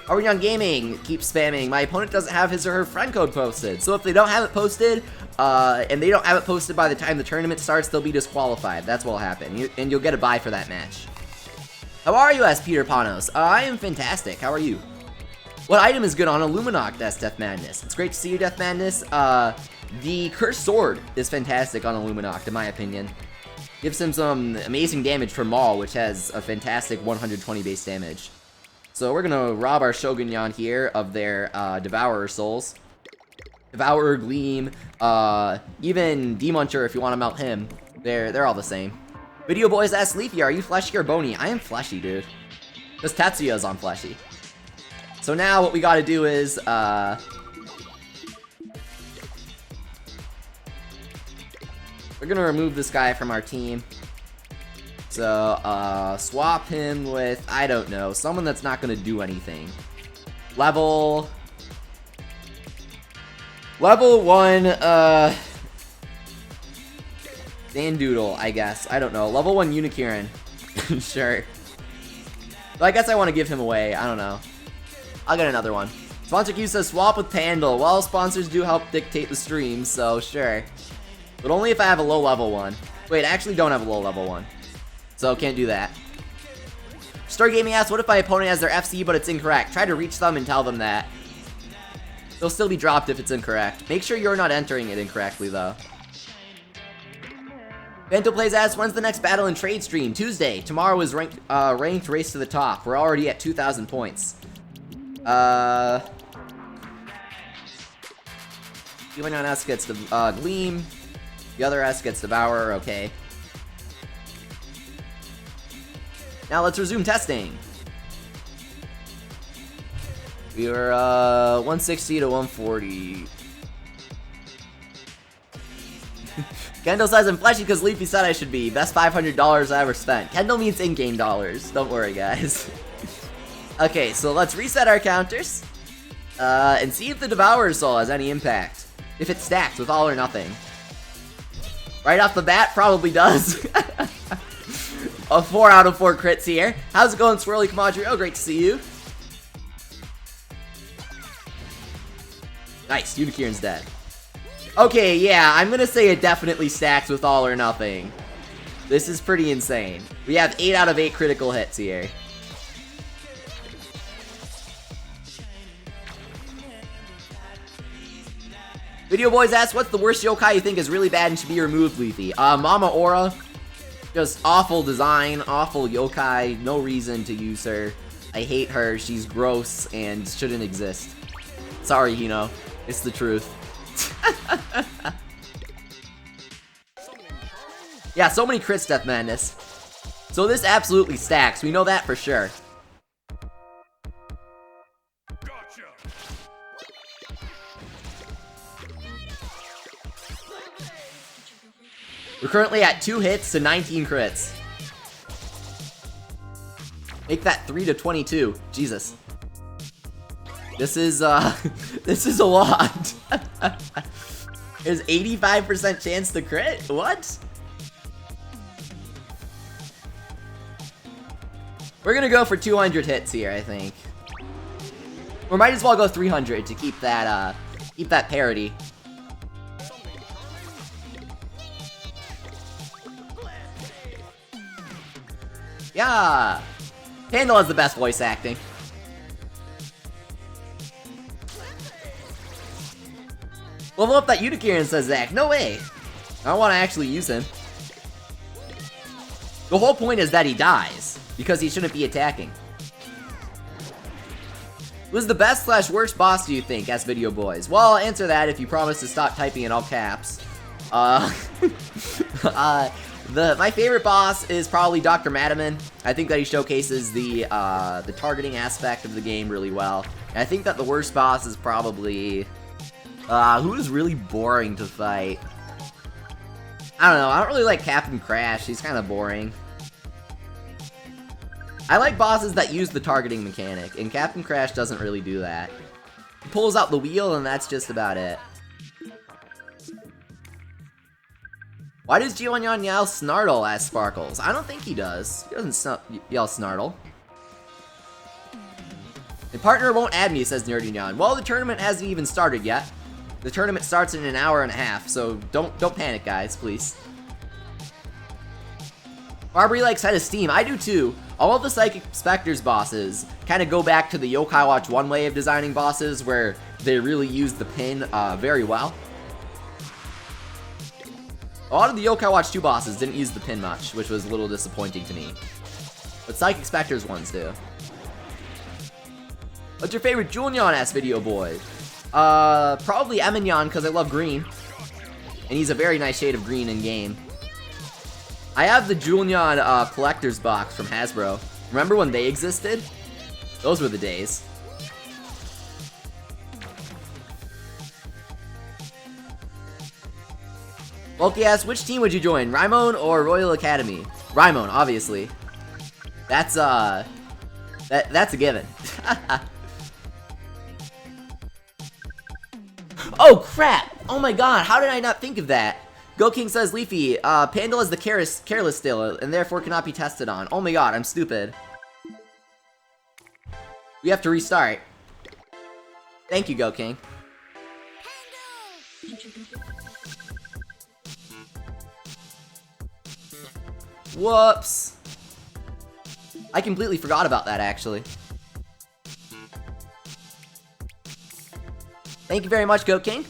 Arunyan Gaming keeps spamming. My opponent doesn't have his or her friend code posted. So if they don't have it posted, and they don't have it posted by the time the tournament starts, they'll be disqualified. That's what'll happen. And you'll get a bye for that match. How are you, asked Peter Panos? I am fantastic. How are you? What item is good on Illuminact, asked Death Madness? It's great to see you, Death Madness. The Cursed Sword is fantastic on Illuminact, in my opinion. Gives him some amazing damage from Maul, which has a fantastic 120 base damage. So we're gonna rob our Shogunyan here of their Devourer souls. Devourer, Gleam, even Demuncher if you want to melt him. They're all the same. Video Boys ask Leafy, are you fleshy or bony? I am fleshy, dude. Just Tetsuya's on fleshy. So now what we gotta do is, we're gonna remove this guy from our team. So, swap him with, I don't know, someone that's not gonna do anything. Level 1, Dandoodle, I guess. I don't know. Level 1 Unikirin. Sure. But I guess I want to give him away. I don't know. I'll get another one. Sponsor Q says swap with Pandal. Well, sponsors do help dictate the stream, so sure. But only if I have a low level one. Wait, I actually don't have a low level one. So can't do that. Story Gaming asks, what if my opponent has their FC but it's incorrect? Try to reach them and tell them that. They'll still be dropped if it's incorrect. Make sure you're not entering it incorrectly, though. Bento Plays asks, when's the next battle and trade stream? Tuesday. Tomorrow is ranked race to the top. We're already at 2,000 points. Jibanyan S gets the Gleam. The other S gets Devourer. Okay. Now let's resume testing. We were 160 to 140. Kendall says I'm fleshy because Leafy said I should be. Best $500 I ever spent. Kendall means in-game dollars. Don't worry, guys. Okay, so let's reset our counters. And see if the Devourer's Soul has any impact. If it stacks with all or nothing. Right off the bat, probably does. A 4 out of 4 crits here. How's it going, Swirly Kamadri? Oh, great to see you. Nice, Unikirin's dead. Okay, yeah, I'm gonna say it definitely stacks with all or nothing. This is pretty insane. We have 8 out of 8 critical hits here. Video Boys asks, what's the worst yokai you think is really bad and should be removed, Leafy? Mama Aura. Just awful design, awful yokai, no reason to use her. I hate her, she's gross and shouldn't exist. Sorry, Hino. It's the truth. Yeah, so many crits, Death Madness. So this absolutely stacks, we know that for sure. We're currently at 2 hits to 19 crits. Make that 3 to 22. Jesus. This is, this is a lot. There's 85% chance to crit? What? We're gonna go for 200 hits here, I think. We might as well go 300 to keep that parity. Yeah! Handle has the best voice acting. Level up that Unicorn, says Zach. No way! I don't want to actually use him. The whole point is that he dies, because he shouldn't be attacking. Who's the best / worst boss, do you think? Ask Video Boys. Well, I'll answer that if you promise to stop typing in all caps. My favorite boss is probably Dr. Madaman. I think that he showcases the targeting aspect of the game really well. And I think that the worst boss is probably... who is really boring to fight? I don't know, I don't really like Captain Crash, he's kind of boring. I like bosses that use the targeting mechanic, and Captain Crash doesn't really do that. He pulls out the wheel, and that's just about it. Why does Jibanyan yell Snartle? Asks Sparkles. I don't think he does. He doesn't yell Snartle. My partner won't add me, says Nerdy Nyan. Well, the tournament hasn't even started yet. The tournament starts in an hour and a half, so don't panic, guys, please. Barbary likes Head of Steam. I do too. All of the Psychic Specters bosses kind of go back to the Yokai Watch 1 way of designing bosses, where they really use the pin very well. A lot of the Yokai Watch 2 bosses didn't use the pin much, which was a little disappointing to me. But Psychic Specters ones do. What's your favorite Julian S Video Boy? Probably Eminyon, because I love green. And he's a very nice shade of green in game. I have the Julian collector's box from Hasbro. Remember when they existed? Those were the days. Bulky asks, which team would you join? Raimon or Royal Academy? Raimon, obviously. That's that's a given. Oh crap! Oh my god, how did I not think of that? Go King says, Leafy, Pandal is the careless still, and therefore cannot be tested on. Oh my god, I'm stupid. We have to restart. Thank you, Go King. Whoops. I completely forgot about that, actually. Thank you very much, Goat King.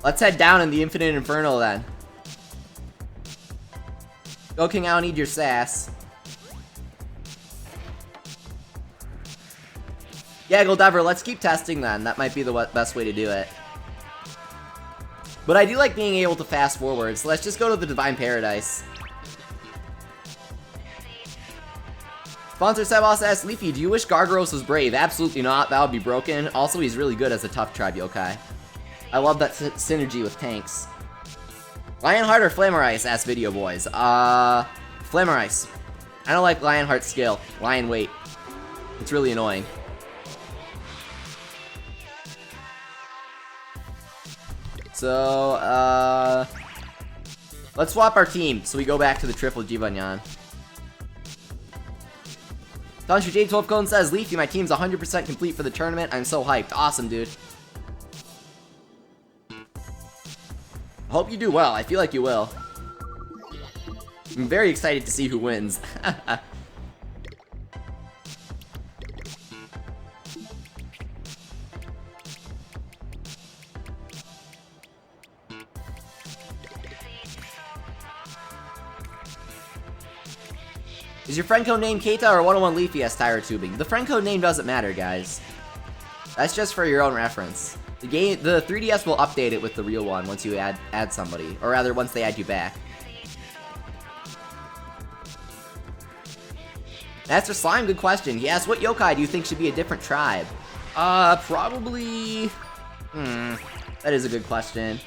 Let's head down in the Infinite Inferno then. Goat King, I don't need your sass. Yeah, Goldever, let's keep testing then. That might be the best way to do it. But I do like being able to fast forward, so let's just go to the Divine Paradise. Sponsor Sebas asks, Leafy, do you wish Gargaros was brave? Absolutely not, that would be broken. Also, he's really good as a tough tribe yokai. I love that synergy with tanks. Lionheart or Flamorice? Asks Video Boys. Flamorice. I don't like Lionheart's skill. Lion weight. It's really annoying. So, let's swap our team so we go back to the triple Jibanyan. Tantra J12 Cone says, Leafy, my team's 100% complete for the tournament. I'm so hyped. Awesome, dude. I hope you do well. I feel like you will. I'm very excited to see who wins. Is your friend code name Keita or 101 Leafy as Tyra Tubing? The friend code name doesn't matter, guys. That's just for your own reference. The 3DS will update it with the real one once you add somebody, or rather once they add you back. Master Slime, good question. He asked, what yokai do you think should be a different tribe? Probably... that is a good question.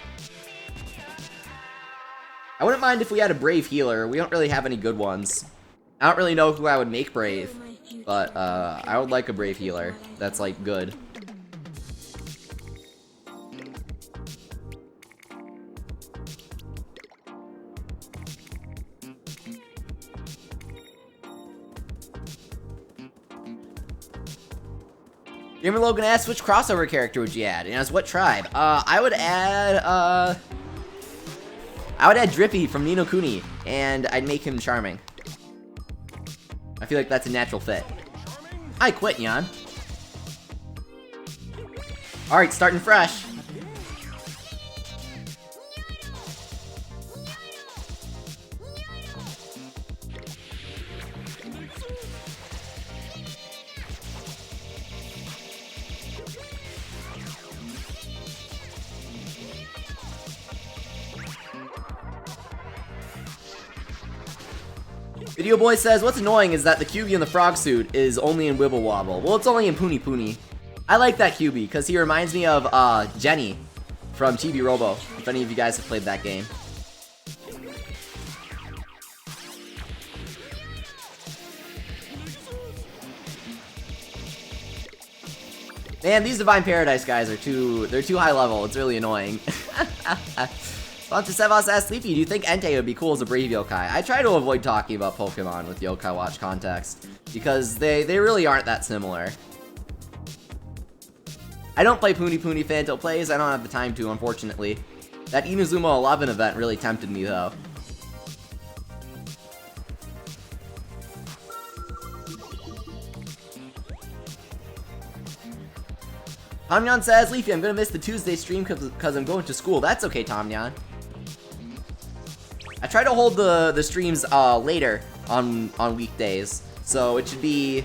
I wouldn't mind if we had a Brave healer. We don't really have any good ones. I don't really know who I would make Brave, but I would like a Brave healer that's, like, good. Gamer Logan asks, which crossover character would you add? And as what tribe? I would add Drippy from Ni no Kuni, and I'd make him charming. I feel like that's a natural fit. I quit, Yan. Alright, starting fresh. Video Boy says, what's annoying is that the QB in the frog suit is only in Wibble Wobble. Well, it's only in Puni Puni. I like that QB, because he reminds me of Jenny from Chibi Robo, if any of you guys have played that game. Man, these Divine Paradise guys are they're too high level. It's really annoying. Sponsor Sevas asks, Sleepy, do you think Entei would be cool as a Brave Yokai? I try to avoid talking about Pokemon with Yokai Watch context, because they really aren't that similar. I don't play Puni Puni Phanto plays, I don't have the time to, unfortunately. That Inazuma 11 event really tempted me, though. Tomnyan says, Leafy, I'm gonna miss the Tuesday stream because I'm going to school. That's okay, Tomnyan. I try to hold the streams later on weekdays, so it should be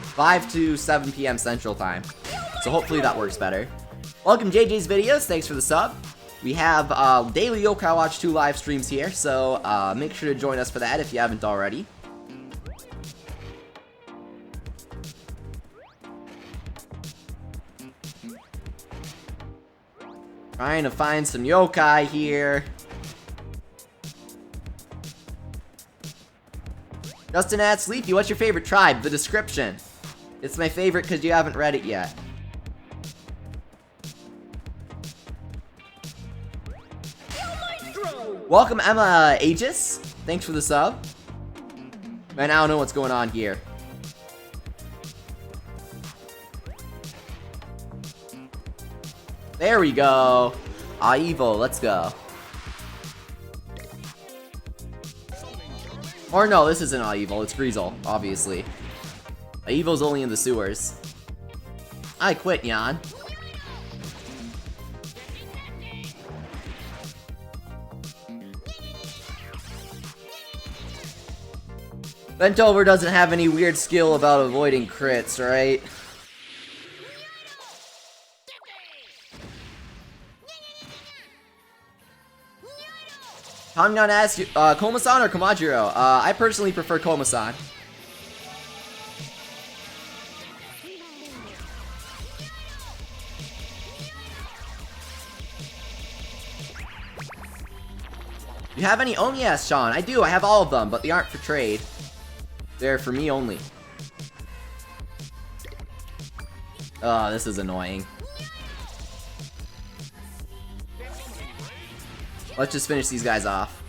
5 to 7 p.m. Central Time. So hopefully that works better. Welcome JJ's Videos, thanks for the sub. We have daily Yokai Watch 2 live streams here, so make sure to join us for that if you haven't already. Trying to find some yokai here. Justin asks, Sleepy, what's your favorite tribe? The description. It's my favorite because you haven't read it yet. Welcome, Emma Aegis. Thanks for the sub. Man, I don't know what's going on here. There we go. Aivo, let's go. Or no, this isn't Aivo, it's Greasel, obviously. Aivo's only in the sewers. I quit, Yan. Ventover doesn't have any weird skill about avoiding crits, right? Tomnyan asks, Koma-san or Komajiro? I personally prefer Koma-san. You have any? Oh yes, Sean. I do. I have all of them, but they aren't for trade. They're for me only. Oh, this is annoying. Let's just finish these guys off.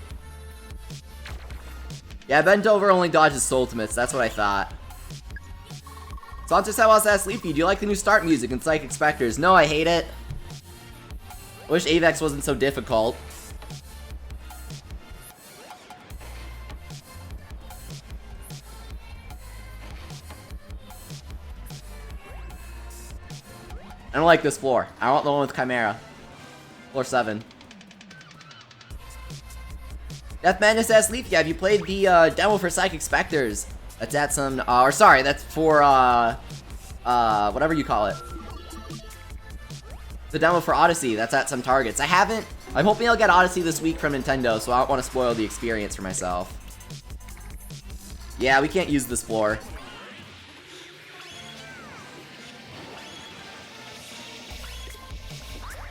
Yeah, Ventover only dodges Ultimates. That's what I thought. Sponsor Sawas asks, Sleepy, do you like the new start music in Psychic Specters? No, I hate it. I wish Avex wasn't so difficult. I don't like this floor. I want the one with Chimera. Floor 7. Death Madness asks, Leafy, have you played the demo for Psychic Specters? That's at some, or sorry, that's for, whatever you call it. The demo for Odyssey, that's at some targets. I haven't. I'm hoping I'll get Odyssey this week from Nintendo, so I don't want to spoil the experience for myself. Yeah, we can't use this floor.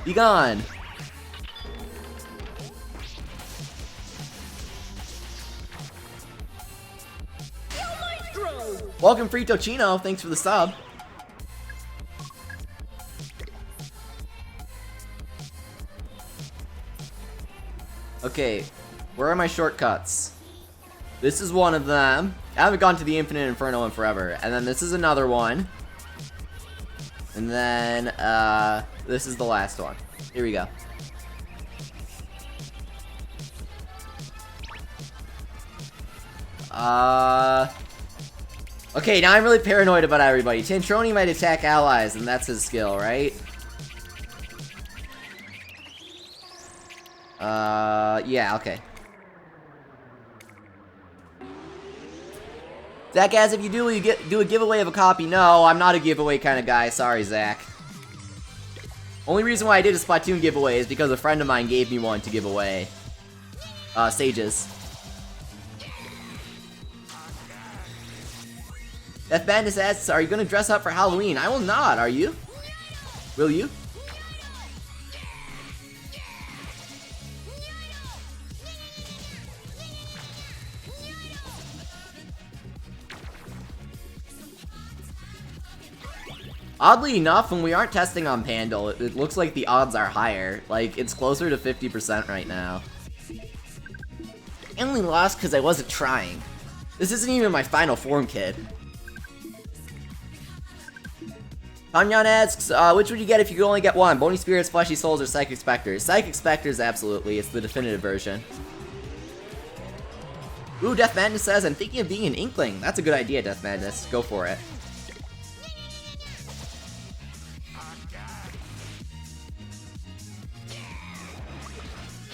Be gone. Welcome, Frito Chino. Thanks for the sub. Okay, where are my shortcuts? This is one of them. I haven't gone to the Infinite Inferno in forever. And then this is another one. And then, this is the last one. Here we go. Okay, now I'm really paranoid about everybody. Tantroni might attack allies, and that's his skill, right? Yeah, okay. Zach asks if you do a giveaway of a copy. No, I'm not a giveaway kind of guy. Sorry, Zach. Only reason why I did a Splatoon giveaway is because a friend of mine gave me one to give away. Sages. Death Bandit asks, are you gonna dress up for Halloween? I will not, are you? Will you? Oddly enough, when we aren't testing on Pandal, it looks like the odds are higher. Like, it's closer to 50% right now. I only lost because I wasn't trying. This isn't even my final form, kid. Tanyan asks, which would you get if you could only get one? Bony Spirits, Fleshy Souls, or Psychic Specters? Psychic Specters, absolutely. It's the definitive version. Ooh, Death Madness says, I'm thinking of being an Inkling. That's a good idea, Death Madness. Go for it.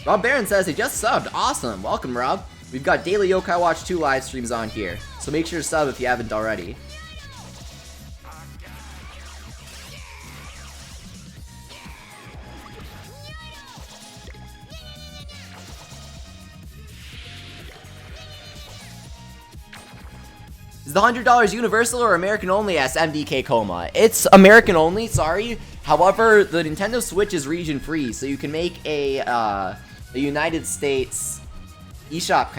Rob Barron says he just subbed. Awesome. Welcome, Rob. We've got Daily Yokai Watch 2 live streams on here, so make sure to sub if you haven't already. Is the $100 universal or American only? Asks MDK Coma. It's American only, sorry. However, the Nintendo Switch is region free, so you can make a United States eShop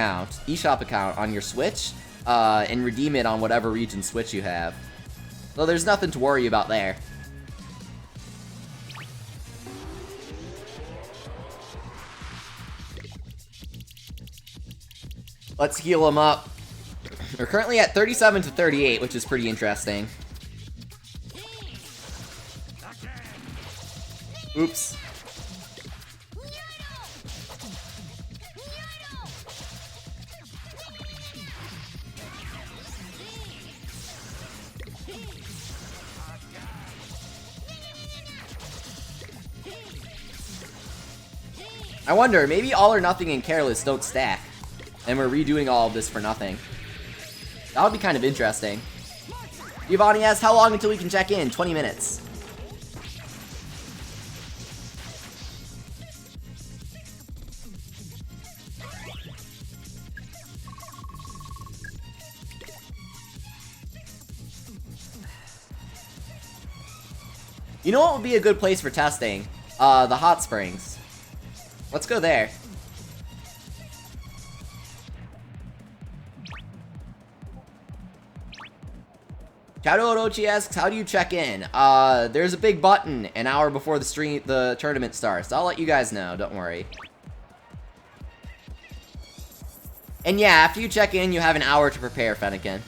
account on your Switch, and redeem it on whatever region Switch you have. So there's nothing to worry about there. Let's heal them up. We're currently at 37 to 38, which is pretty interesting. Oops. I wonder, maybe All or Nothing and Careless don't stack, and we're redoing all of this for nothing. That would be kind of interesting. Giovanni asks, how long until we can check in? 20 minutes. You know what would be a good place for testing? The hot springs. Let's go there. Shadow Orochi asks, how do you check in? There's a big button an hour before the tournament starts. I'll let you guys know, don't worry. And yeah, after you check in, you have an hour to prepare, Fennekin.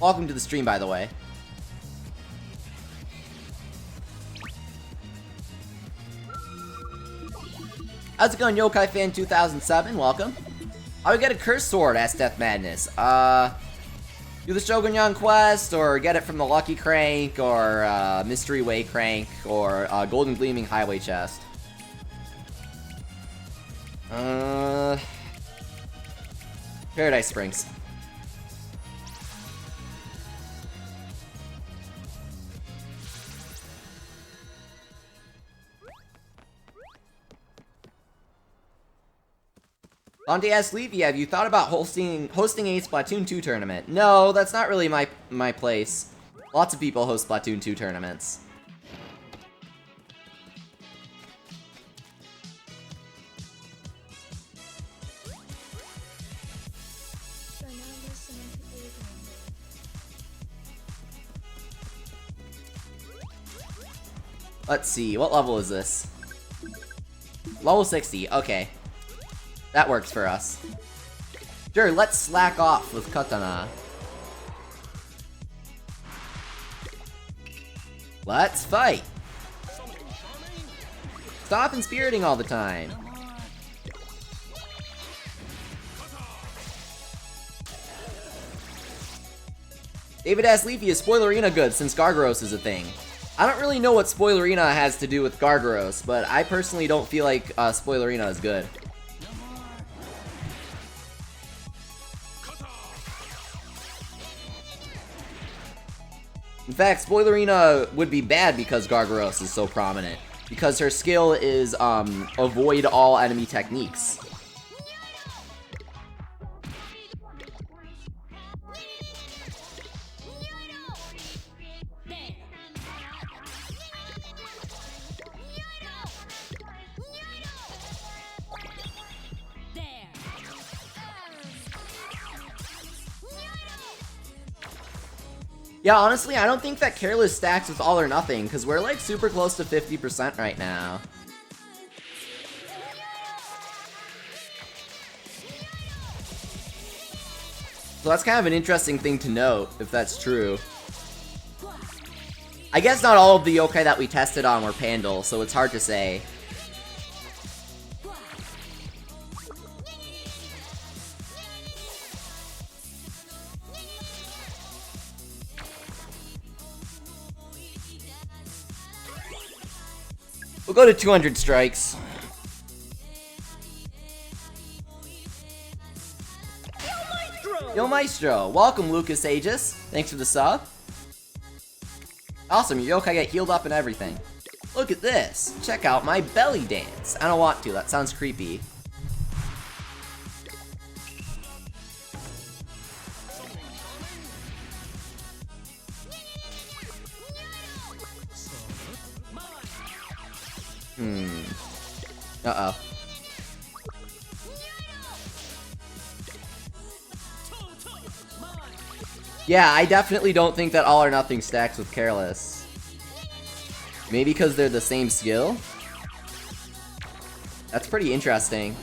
Welcome to the stream, by the way. How's it going, Yokai Fan 2007? Welcome. How do we get a cursed sword? Asked Death Madness. Do the Shogunyan quest, or get it from the Lucky Crank, or Mystery Way Crank, or Golden Gleaming Highway Chest. Paradise Springs. Dante asks, Levy, have you thought about hosting a Splatoon 2 tournament? No, that's not really my place. Lots of people host Splatoon 2 tournaments. Let's see, what level is this? Level 60, okay. That works for us. Sure, let's slack off with Katana. Let's fight! Stop inspiriting all the time. David asks Leafy, is Spoilerina good since Gargaros is a thing? I don't really know what Spoilerina has to do with Gargaros, but I personally don't feel like Spoilerina is good. In fact, Spoilerina would be bad because Gargaros is so prominent. Because her skill is, avoid all enemy techniques. Yeah, honestly, I don't think that Careless stacks with All or Nothing, because we're like super close to 50% right now. So that's kind of an interesting thing to note, if that's true. I guess not all of the yokai that we tested on were Pandal, so it's hard to say. We'll go to 200 strikes. Yo Maestro! Welcome, Lucas Aegis. Thanks for the sub. Awesome, your yokai get healed up and everything. Look at this. Check out my belly dance. I don't want to, that sounds creepy. Uh-oh. Yeah, I definitely don't think that All or Nothing stacks with Careless. Maybe because they're the same skill? That's pretty interesting.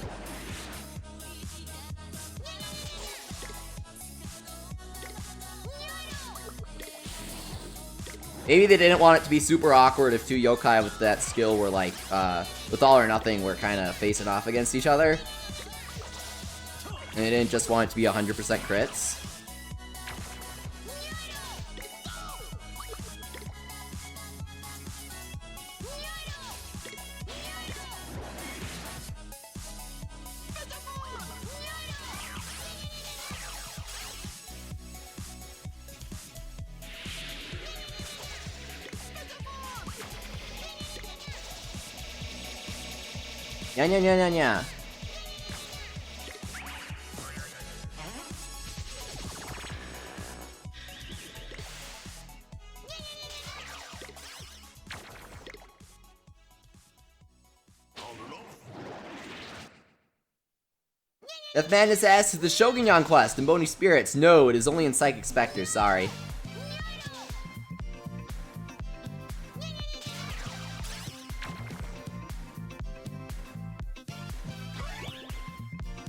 Maybe they didn't want it to be super awkward if two yokai with that skill were like, with All or Nothing were kind of facing off against each other. And they didn't just want it to be 100% crits. Nya nya nya nya nya. Death Madness asks, is the Shogunyan quest in Bony Spirits? No, it is only in Psychic Specters, sorry.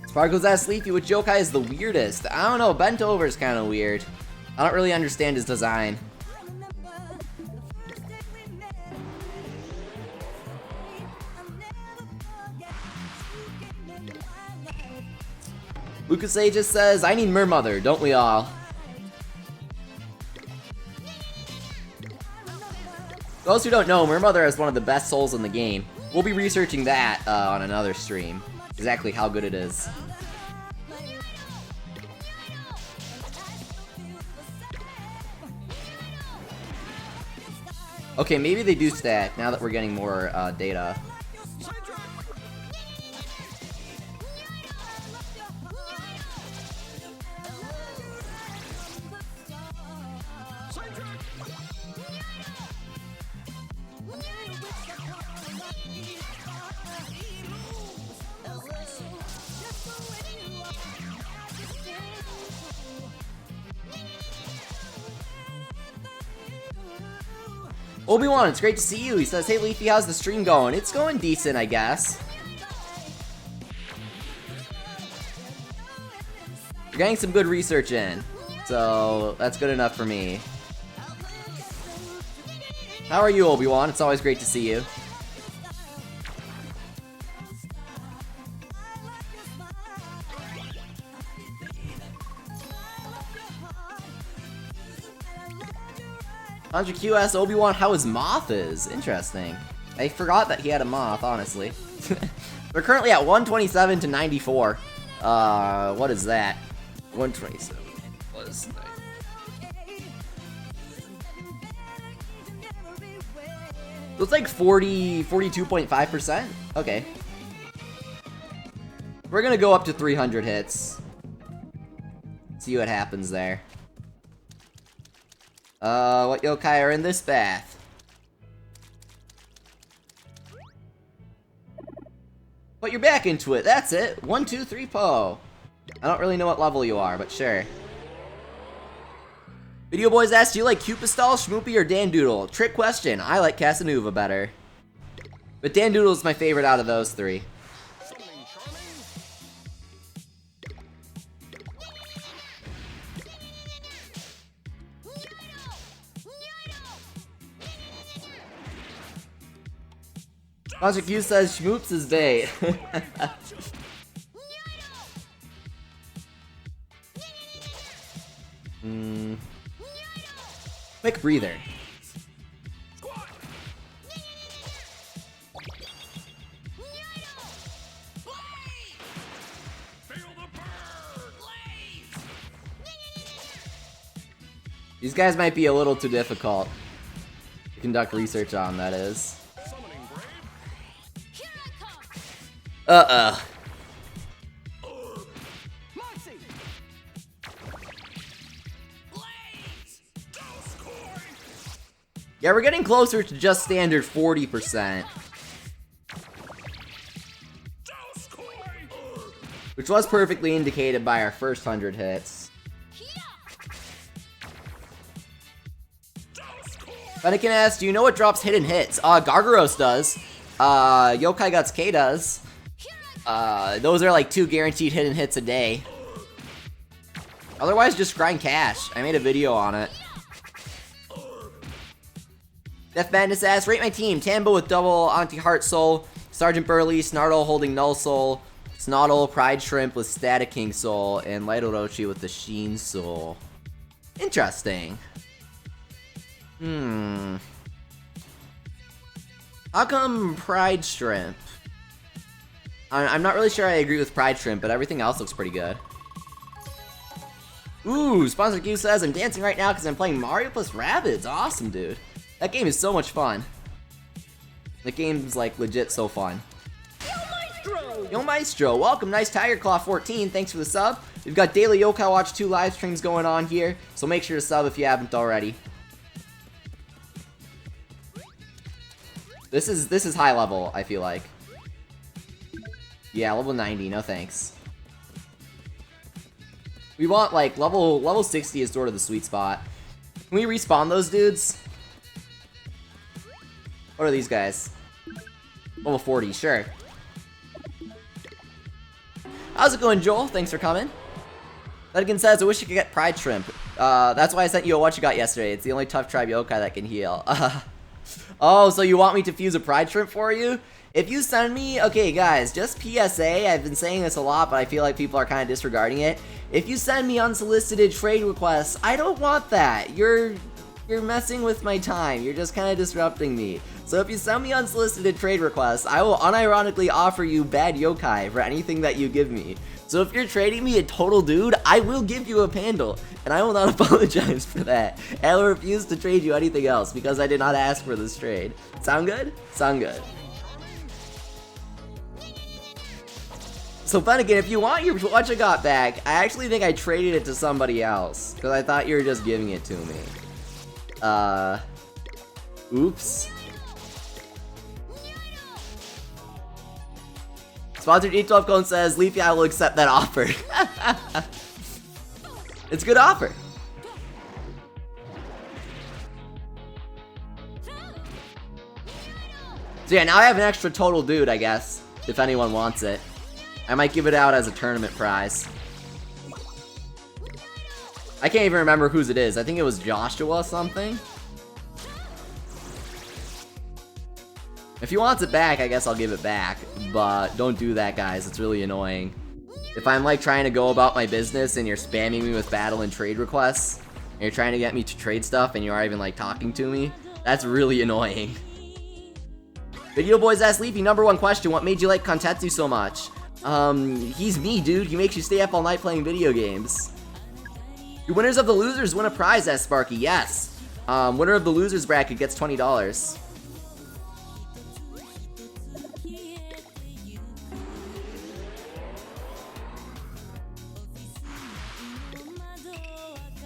Sparkles asks Leafy, which yokai is the weirdest? I don't know, Bent Over is kind of weird. I don't really understand his design. Lucas Aegis says, I need Mermother, don't we all? For those who don't know, Mermother is one of the best souls in the game. We'll be researching that on another stream. Exactly how good it is. Okay, maybe they do stack now that we're getting more data. Obi-Wan, it's great to see you. He says, hey Leafy, how's the stream going? It's going decent, I guess. You're getting some good research in, so that's good enough for me. How are you, Obi-Wan? It's always great to see you. QS Obi-Wan, how his moth is. Interesting. I forgot that he had a moth, honestly. We're currently at 127 to 94. What is that? 127 plus 90. Looks like 42.5%. Okay. We're gonna go up to 300 hits. See what happens there. What yokai are in this bath? Put your back into it, that's it. 1, 2, 3, po. I don't really know what level you are, but sure. Video Boys asked, do you like Cupistol, Schmoopy, or Dandoodle? Trick question, I like Casanova better. But Dandoodle is my favorite out of those three. Logic Q says Schmoops is bait. Quick breather. These guys might be a little too difficult to conduct research on, that is. Yeah, we're getting closer to just standard 40%. Which was perfectly indicated by our first 100 hits. Fennekin asks, do you know what drops hidden hits? Gargaros does. Yokai Guts K does. Those are like 2 guaranteed hidden hits a day. Otherwise, just grind cash. I made a video on it. Death Madness asks, rate my team. Tambo with double anti-heart soul. Sergeant Burley, Snartle holding null soul. Snoddle, Pride Shrimp with Static King soul. And Light Orochi with the Sheen soul. Interesting. How come Pride Shrimp? I'm not really sure I agree with Pride Shrimp, but everything else looks pretty good. Ooh, Sponsor Q says, I'm dancing right now because I'm playing Mario plus Rabbids. Awesome, dude. That game is so much fun. The game's like legit so fun. Yo Maestro, welcome, Nice Tiger Claw 14, thanks for the sub. We've got Daily Yokai Watch 2 live streams going on here, so make sure to sub if you haven't already. This is high level, I feel like. Yeah, level 90, no thanks. We want like level 60 is sort of the sweet spot. Can we respawn those dudes? What are these guys? Level 40, sure. How's it going, Joel? Thanks for coming. That again says, I wish you could get Pride Shrimp. That's why I sent you a what you got yesterday. It's the only tough tribe yokai that can heal. Oh, so you want me to fuse a Pride Shrimp for you? If you send me, okay guys, just PSA, I've been saying this a lot, but I feel like people are kind of disregarding it. If you send me unsolicited trade requests, I don't want that. You're messing with my time. You're just kind of disrupting me. So if you send me unsolicited trade requests, I will unironically offer you bad yokai for anything that you give me. So if you're trading me a total dude, I will give you a Pandal, and I will not apologize for that. And I will refuse to trade you anything else because I did not ask for this trade. Sound good? Sound good. So Fennekin, if you want your what you got back, I actually think I traded it to somebody else because I thought you were just giving it to me. Oops. Sponsored E12 Cone says, Leafy, I will accept that offer. It's a good offer. So yeah, now I have an extra total dude, I guess, if anyone wants it. I might give it out as a tournament prize. I can't even remember whose it is. I think it was Joshua something. If he wants it back, I guess I'll give it back. But don't do that, guys. It's really annoying. If I'm like trying to go about my business and you're spamming me with battle and trade requests, and you're trying to get me to trade stuff and you aren't even like talking to me, that's really annoying. Video Boys asked Leafy, #1 question, what made you like Kontetsu so much? He's me, dude. He makes you stay up all night playing video games. The winners of the losers win a prize, asked Sparky. Yes. Winner of the losers bracket gets $20.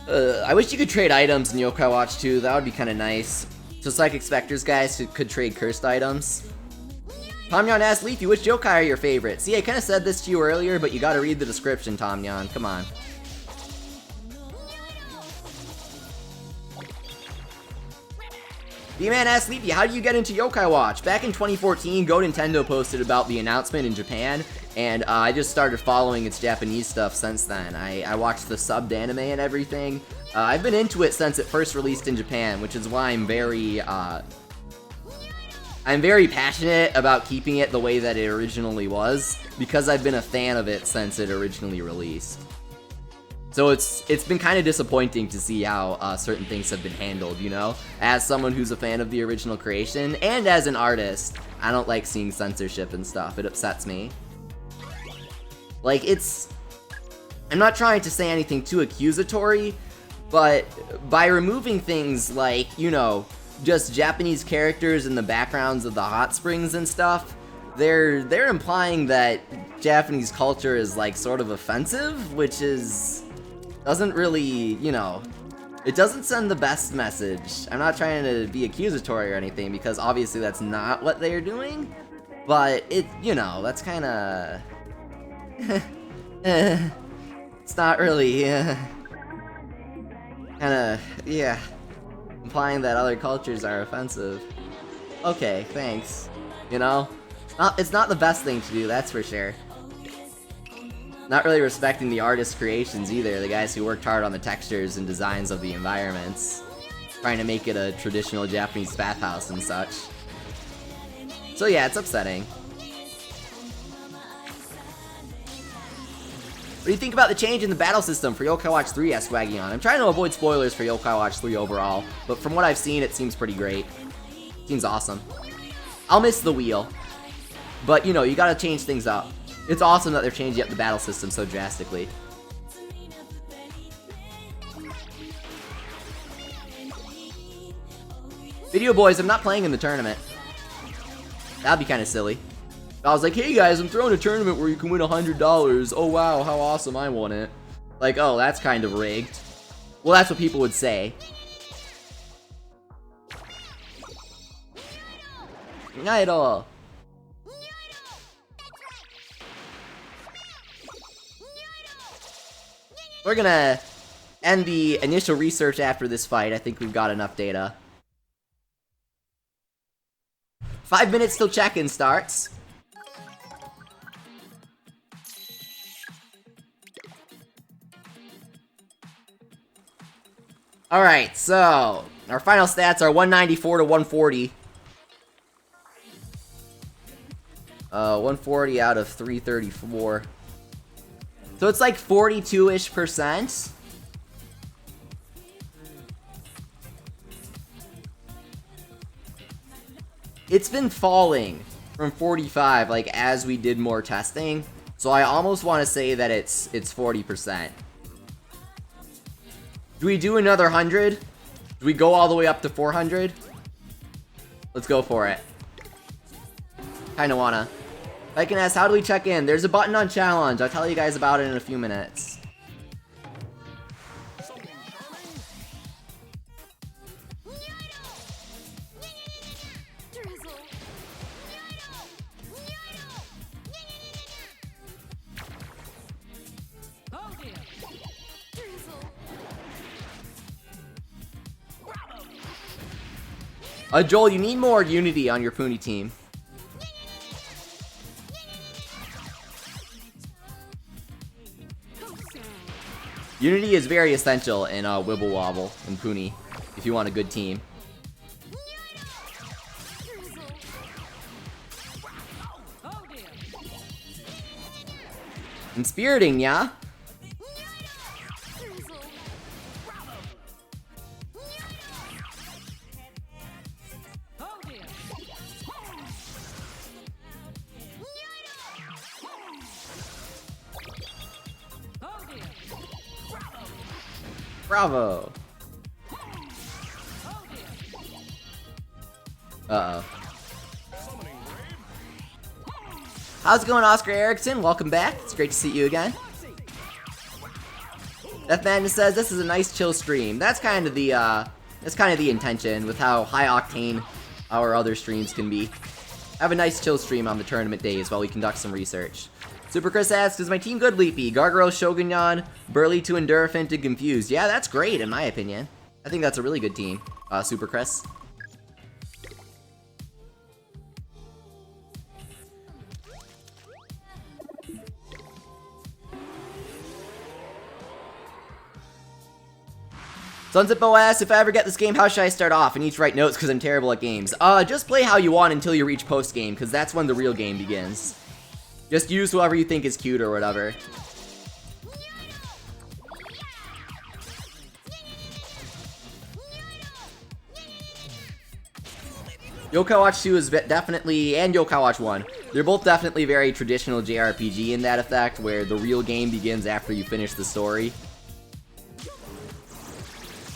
I wish you could trade items in Yokai Watch 2. That would be kind of nice. Just like Specters guys could trade cursed items. Tomyon asked Leafy, which yokai are your favorite? See, I kind of said this to you earlier, but you gotta read the description, Tomyon. Come on. B-Man asked Leafy, how do you get into Yokai Watch? Back in 2014, Go Nintendo posted about the announcement in Japan, and I just started following its Japanese stuff since then. I watched the subbed anime and everything. I've been into it since it first released in Japan, which is why I'm very passionate about keeping it the way that it originally was, because I've been a fan of it since it originally released. So it's been kind of disappointing to see how certain things have been handled, you know? As someone who's a fan of the original creation, and as an artist, I don't like seeing censorship and stuff. It upsets me. Like, I'm not trying to say anything too accusatory, but by removing things like, you know, just Japanese characters in the backgrounds of the hot springs and stuff, they're implying that Japanese culture is, like, sort of offensive, which doesn't really, you know, it doesn't send the best message. I'm not trying to be accusatory or anything, because obviously that's not what they're doing, but you know, that's kind of, it's not really, kind of, yeah, implying that other cultures are offensive. Okay, thanks. You know, it's not the best thing to do, that's for sure. Not really respecting the artist's creations either, the guys who worked hard on the textures and designs of the environments, trying to make it a traditional Japanese bathhouse and such. So yeah, it's upsetting. What do you think about the change in the battle system for Yokai Watch 3, asked Swaggy on? I'm trying to avoid spoilers for Yokai Watch 3 overall, but from what I've seen, it seems pretty great. Seems awesome. I'll miss the wheel, but you know, you gotta change things up. It's awesome that they're changing up the battle system so drastically. Video Boys, I'm not playing in the tournament. That'd be kind of silly. I was like, hey guys, I'm throwing a tournament where you can win $100. Oh wow, how awesome, I won it. Like, oh, that's kind of rigged. Well, that's what people would say. Not at all. We're gonna end the initial research after this fight. I think we've got enough data. 5 minutes till check-in starts. Alright, so our final stats are 194 to 140. 140 out of 334. So it's like 42-ish%. It's been falling from 45, like, as we did more testing. So I almost want to say that it's 40%. Do we do another 100? Do we go all the way up to 400? Let's go for it. Kinda wanna. I can ask, how do we check in? There's a button on challenge. I'll tell you guys about it in a few minutes. Joel, you need more unity on your Puni team. Unity is very essential in Wibble Wobble and Puni if you want a good team. Inspiriting, yeah? Bravo! Uh-oh. How's it going, Oscar Erickson? Welcome back. It's great to see you again. Death Madness says this is a nice chill stream. That's kind of the intention with how high octane our other streams can be. Have a nice chill stream on the tournament days while we conduct some research. Super Chris asks, is my team good, Leafy? Gargoyle, Shogunyan, Burly to Endurafint, and Confused. Yeah, that's great in my opinion. I think that's a really good team, Super Chris. Sunset Bow asks, if I ever get this game, how should I start off? And each write notes because I'm terrible at games. Just play how you want until you reach post-game, because that's when the real game begins. Just use whoever you think is cute or whatever. Yokai Watch 2 is definitely, and Yokai Watch 1, they're both definitely very traditional JRPG in that effect, where the real game begins after you finish the story.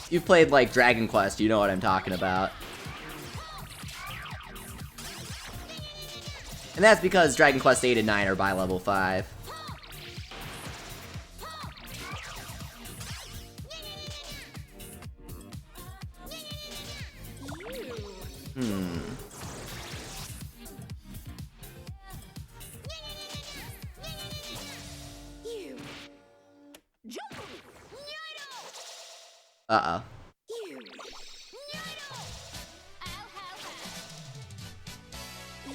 You've played, like, Dragon Quest, you know what I'm talking about. And that's because Dragon Quest 8 and 9 are by level 5. Uh-oh.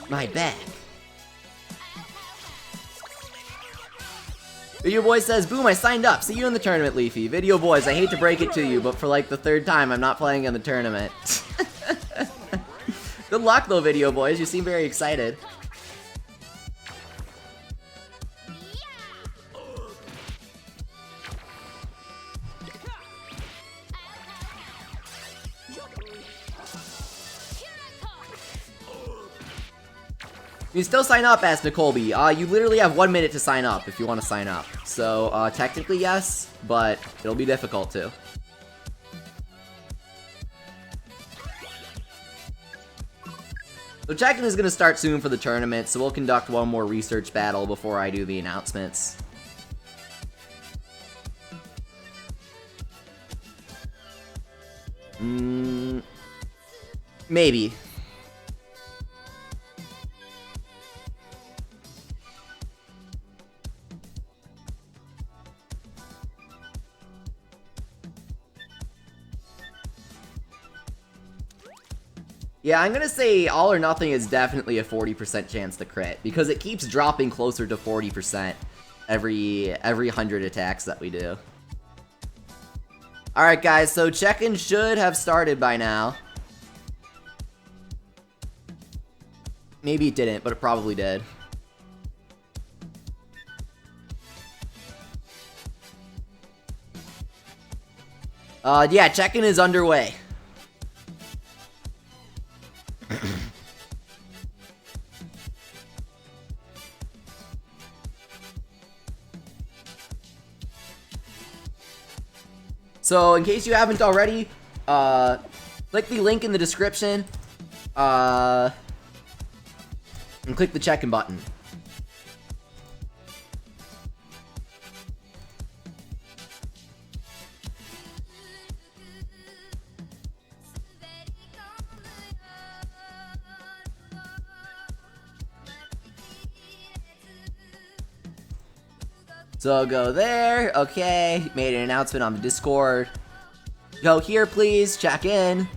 My back. Video Boy says, boom, I signed up. See you in the tournament, Leafy. Video Boys, I hate to break it to you, but for like the 3rd time, I'm not playing in the tournament. Good luck, though, Video Boys. You seem very excited. You can still sign up, asked Nicolby. You literally have 1 minute to sign up if you want to sign up. So, technically yes, but it'll be difficult to. So check-in is going to start soon for the tournament, so we'll conduct one more research battle before I do the announcements. Maybe. Yeah, I'm gonna say All or Nothing is definitely a 40% chance to crit, because it keeps dropping closer to 40% every 100 attacks that we do. Alright guys, so check-in should have started by now. Maybe it didn't, but it probably did. Yeah, check-in is underway. So, in case you haven't already, click the link in the description, and click the check-in button. So go there, okay, made an announcement on the Discord. Go here, please, check in.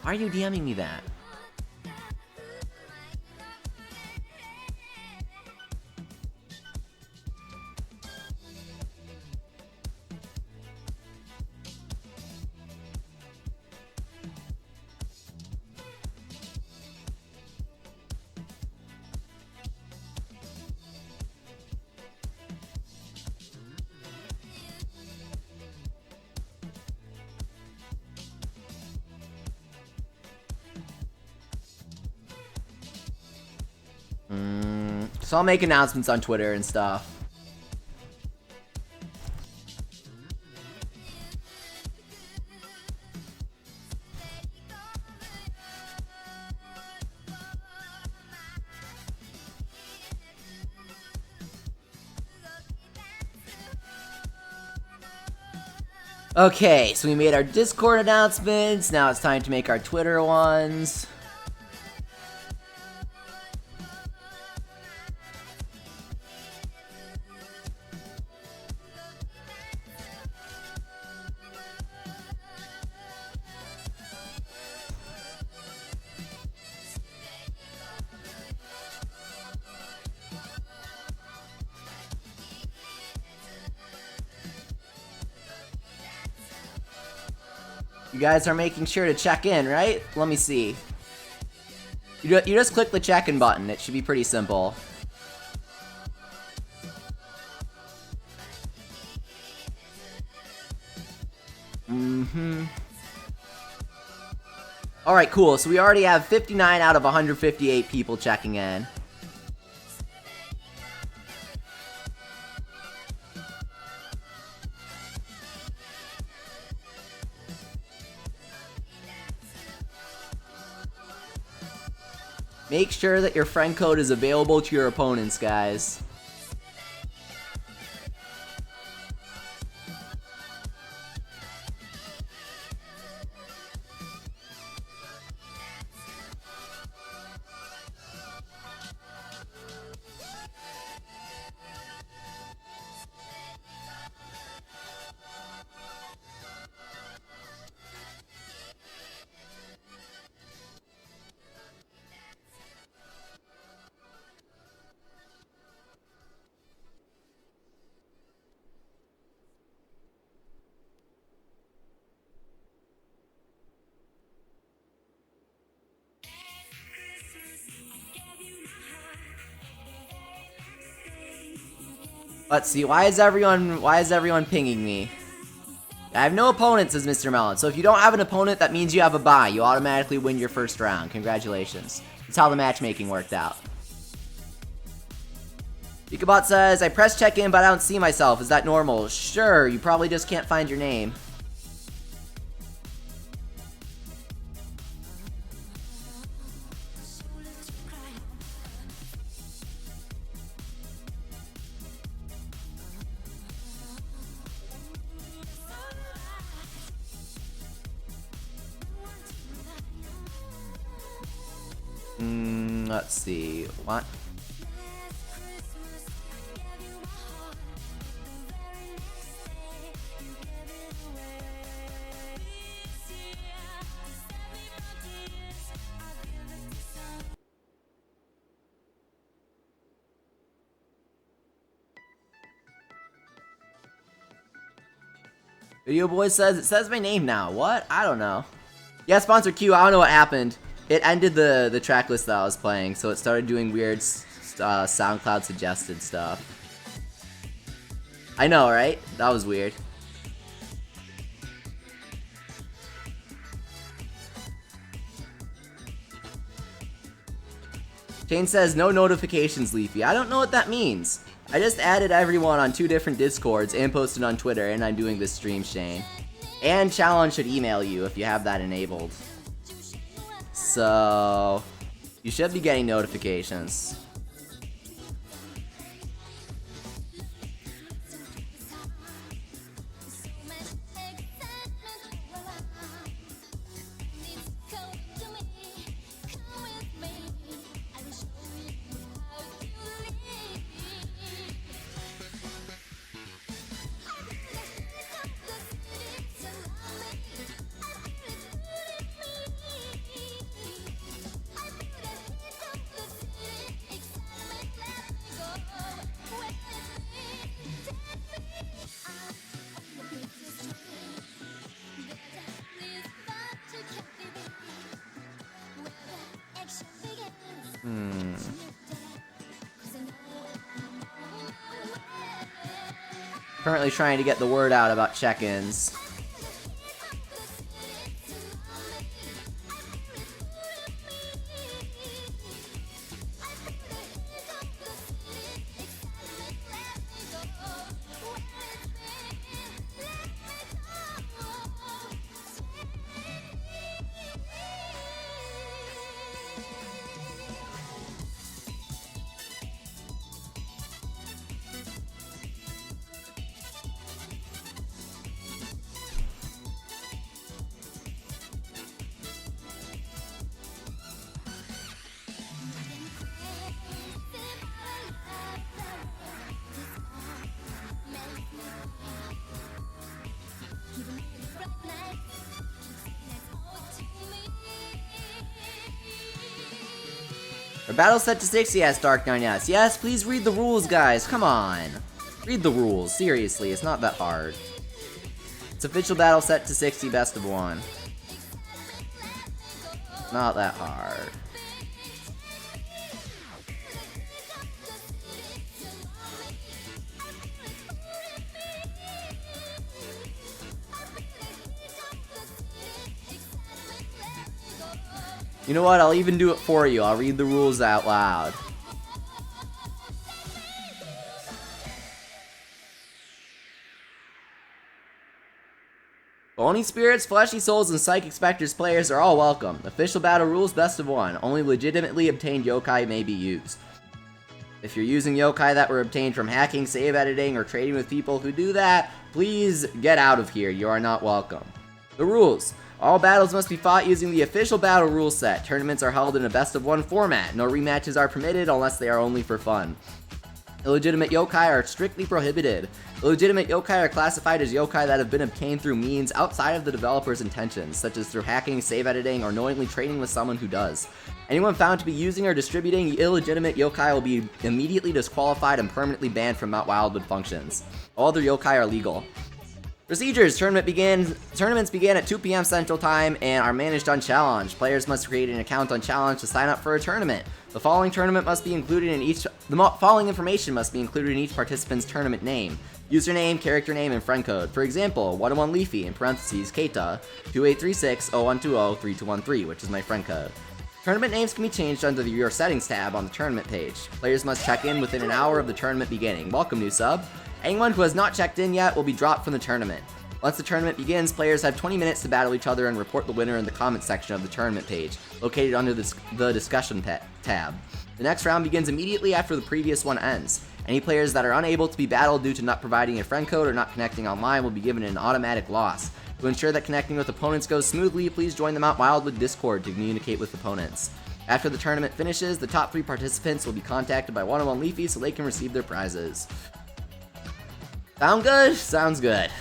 Why are you DMing me that? So I'll make announcements on Twitter and stuff. Okay, so we made our Discord announcements. Now it's time to make our Twitter ones. You guys are making sure to check in, right? Let me see. You just click the check-in button. It should be pretty simple. Alright, cool. So we already have 59 out of 158 people checking in. Make sure that your friend code is available to your opponents, guys. Let's see, why is everyone pinging me? I have no opponent, says Mr. Melon. So if you don't have an opponent, that means you have a bye. You automatically win your first round. Congratulations. That's how the matchmaking worked out. Ikabot says, I press check-in, but I don't see myself. Is that normal? Sure, you probably just can't find your name. Let's see. What? Video Boy says, it says my name now. What? I don't know. Yeah, sponsor Q, I don't know what happened. It ended the track list that I was playing, so it started doing weird SoundCloud suggested stuff. I know, right? That was weird. Shane says, no notifications, Leafy. I don't know what that means. I just added everyone on 2 different Discords and posted on Twitter, and I'm doing this stream, Shane. And Challenge should email you if you have that enabled. So, you should be getting notifications. Currently trying to get the word out about check-ins. Our battle set to 60 as Dark9 S. Yes, please read the rules, guys. Come on. Read the rules. Seriously, it's not that hard. It's official battle set to 60 best of 1. Not that hard. You know what? I'll even do it for you. I'll read the rules out loud. Bony Spirits, Fleshy Souls, and Psychic Specters players are all welcome. Official battle rules best of 1. Only legitimately obtained yokai may be used. If you're using yokai that were obtained from hacking, save editing, or trading with people who do that, please get out of here. You are not welcome. The rules. All battles must be fought using the official battle rule set. Tournaments are held in a best of 1 format. No rematches are permitted unless they are only for fun. Illegitimate yokai are strictly prohibited. Illegitimate yokai are classified as yokai that have been obtained through means outside of the developer's intentions, such as through hacking, save editing, or knowingly trading with someone who does. Anyone found to be using or distributing illegitimate yokai will be immediately disqualified and permanently banned from Mount Wildwood functions. All other yokai are legal. Procedures. Tournaments begin at 2 p.m. Central Time and are managed on Challenge. Players must create an account on Challenge to sign up for a tournament. The following information must be included in each participant's tournament name. Username, character name, and friend code. For example, 101 Leafy, in parentheses, Keita, 2836-0120-3213, which is my friend code. Tournament names can be changed under the Your Settings tab on the tournament page. Players must check in within an hour of the tournament beginning. Welcome, new sub. Anyone who has not checked in yet will be dropped from the tournament. Once the tournament begins, players have 20 minutes to battle each other and report the winner in the comment section of the tournament page, located under the discussion tab. The next round begins immediately after the previous one ends. Any players that are unable to be battled due to not providing a friend code or not connecting online will be given an automatic loss. To ensure that connecting with opponents goes smoothly, please join the Mount Wildwood Discord to communicate with opponents. After the tournament finishes, the top 3 participants will be contacted by 101 Leafy so they can receive their prizes. Sound good? Sounds good.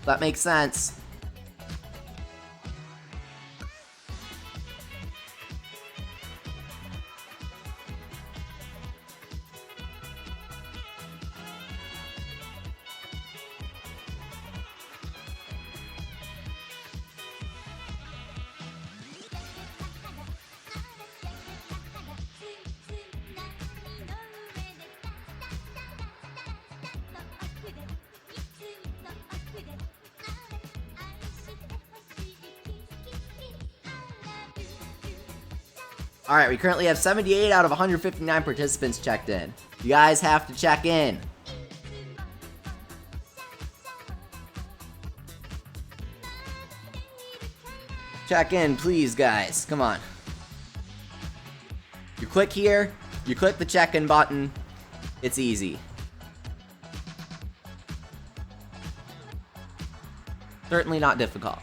That makes sense. Alright, we currently have 78 out of 159 participants checked in. You guys have to check in. Check in, please, guys. Come on. You click here, you click the check-in button. It's easy. Certainly not difficult.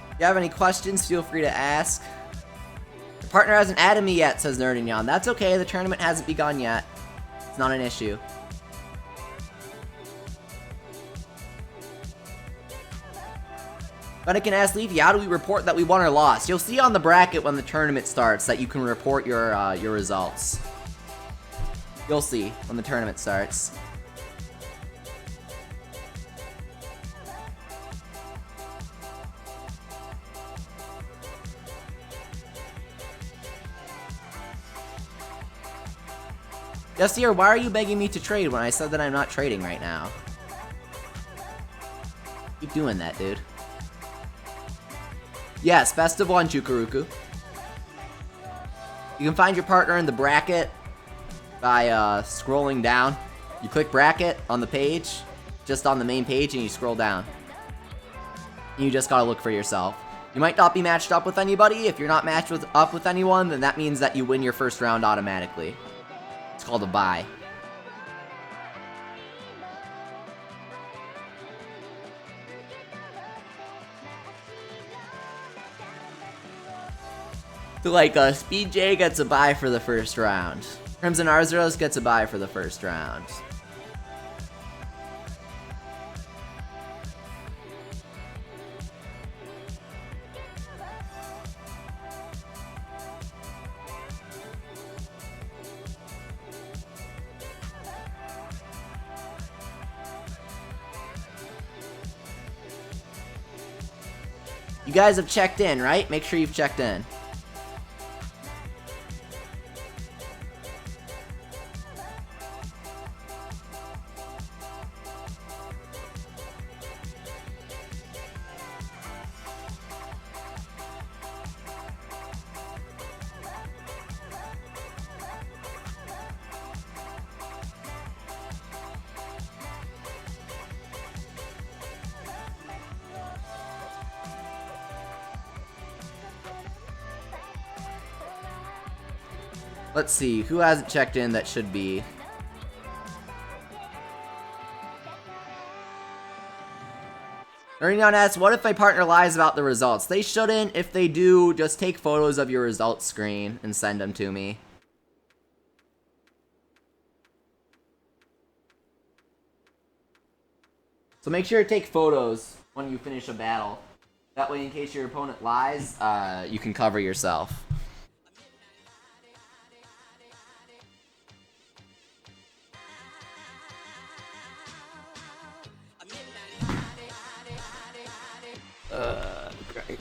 If you have any questions, feel free to ask. Your partner hasn't added me yet, says Nerdinyan. That's okay, the tournament hasn't begun yet. It's not an issue. But I can ask Leafy, how do we report that we won or lost? You'll see on the bracket when the tournament starts that you can report your results. You'll see when the tournament starts. Justier, why are you begging me to trade when I said that I'm not trading right now? Keep doing that, dude. Yes, best of one, Chukuruku. You can find your partner in the bracket by scrolling down. You click bracket on the page, just on the main page, and you scroll down. You just gotta look for yourself. You might not be matched up with anybody. If you're not matched up with anyone, then that means that you win your first round automatically. It's called a bye. So like, Speed J gets a bye for the first round. Crimson Arzuros gets a bye for the first round. You guys have checked in, right? Make sure you've checked in. Let's see, who hasn't checked in that should be? Jibanyan S, what if my partner lies about the results? They shouldn't. If they do, just take photos of your results screen and send them to me. So make sure to take photos when you finish a battle. That way, in case your opponent lies, you can cover yourself. Christ.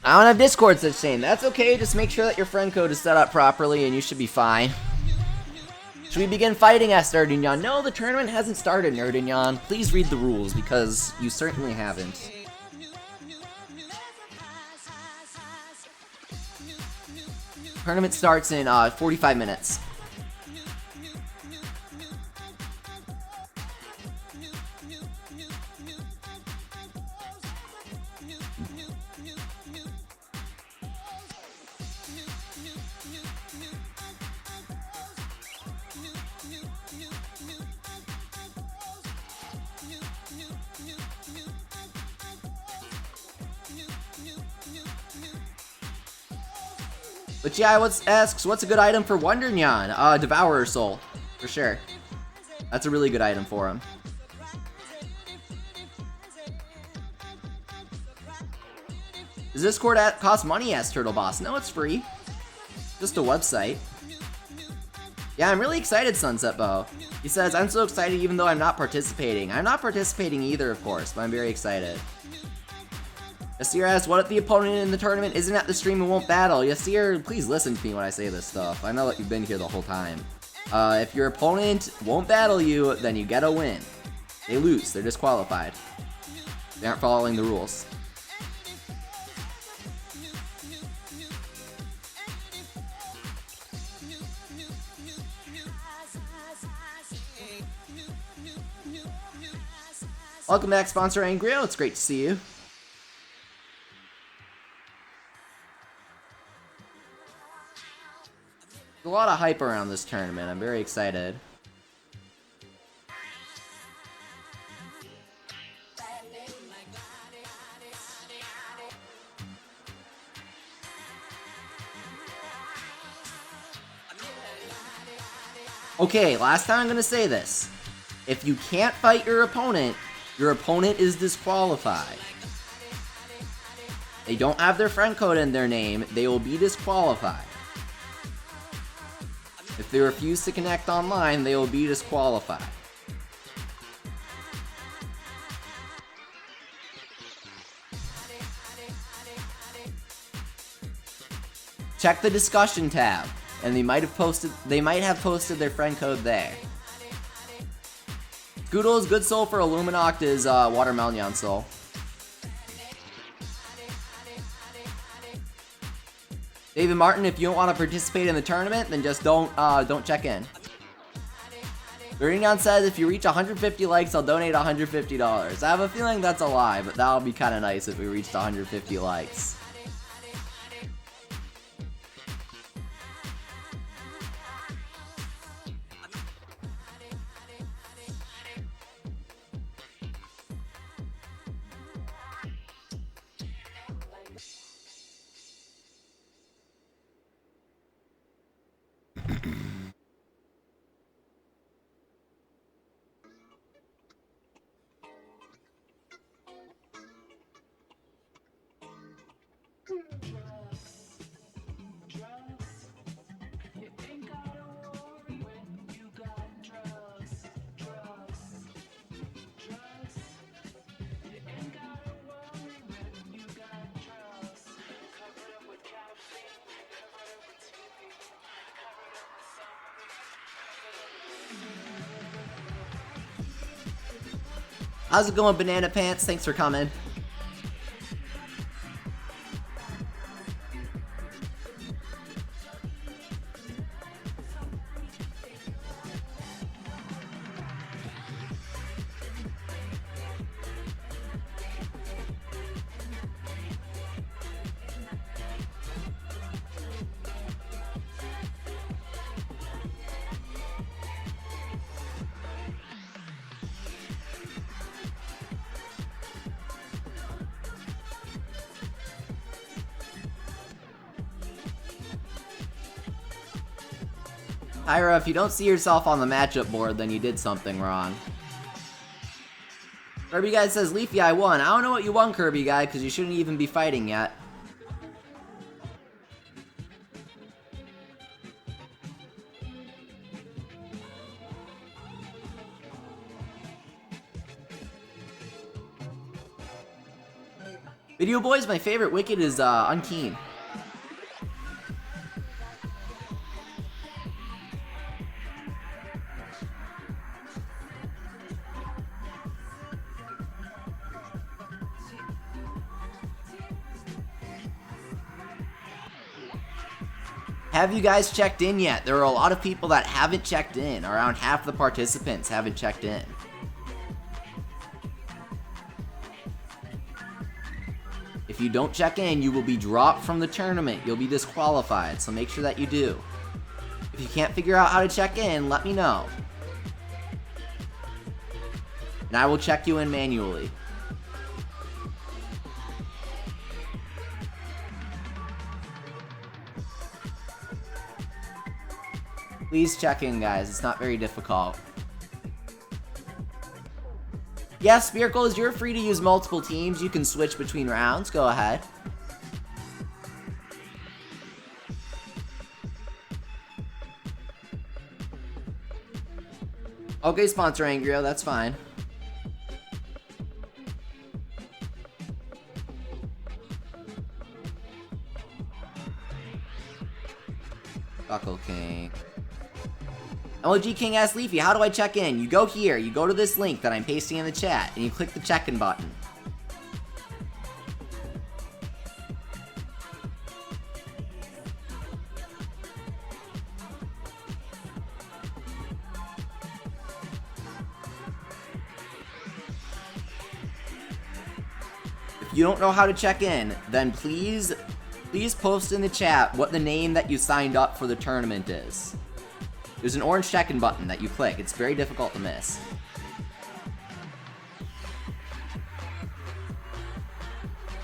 I don't have Discord such thing. That's okay, just make sure that your friend code is set up properly and you should be fine. Should we begin fighting, asked Nerdinyan? No, the tournament hasn't started, Nerdinyan. Please read the rules, because you certainly haven't. Tournament starts in 45 minutes. But yeah, asks, what's a good item for Wondernyan? Devourer Soul, for sure. That's a really good item for him. Does Discord cost money, asked Turtle Boss? No, it's free. Just a website. Yeah, I'm really excited, Sunset Bow. He says, I'm so excited even though I'm not participating. I'm not participating either, of course, but I'm very excited. Yasir asks, what if the opponent in the tournament isn't at the stream and won't battle? Yasir, please listen to me when I say this stuff. I know that you've been here the whole time. If your opponent won't battle you, then you get a win. They lose. They're disqualified. They aren't following the rules. Welcome back, sponsor Angrio. It's great to see you. There's a lot of hype around this tournament. I'm very excited. Okay, last time I'm gonna say this. If you can't fight your opponent is disqualified. They don't have their friend code in their name, they will be disqualified. If they refuse to connect online, they will be disqualified. Check the discussion tab, and they might have posted their friend code there. Scoodle's good soul for Illuminoct is Watermelon Soul. David Martin, if you don't want to participate in the tournament, then just don't check in. Burning says, if you reach 150 likes, I'll donate $150. I have a feeling that's a lie, but that'll be kind of nice if we reached 150 likes. How's it going, Banana Pants? Thanks for coming. Ira, if you don't see yourself on the matchup board, then you did something wrong. Kirby Guy says, Leafy, I won. I don't know what you won, Kirby Guy, because you shouldn't even be fighting yet. Video Boys, my favorite Wicked is Unkeen. Have you guys checked in yet? There are a lot of people that haven't checked in. Around half the participants haven't checked in. If you don't check in, you will be dropped from the tournament. You'll be disqualified, so make sure that you do. If you can't figure out how to check in, let me know. And I will check you in manually. Please check in, guys. It's not very difficult. Yes, Spiracles, you're free to use multiple teams. You can switch between rounds. Go ahead. Okay, sponsor Angrio, that's fine. Buckle King. LG King asks Leafy, how do I check in? You go here, you go to this link that I'm pasting in the chat, and you click the check-in button. If you don't know how to check in, then please post in the chat what the name that you signed up for the tournament is. There's an orange check-in button that you click. It's very difficult to miss.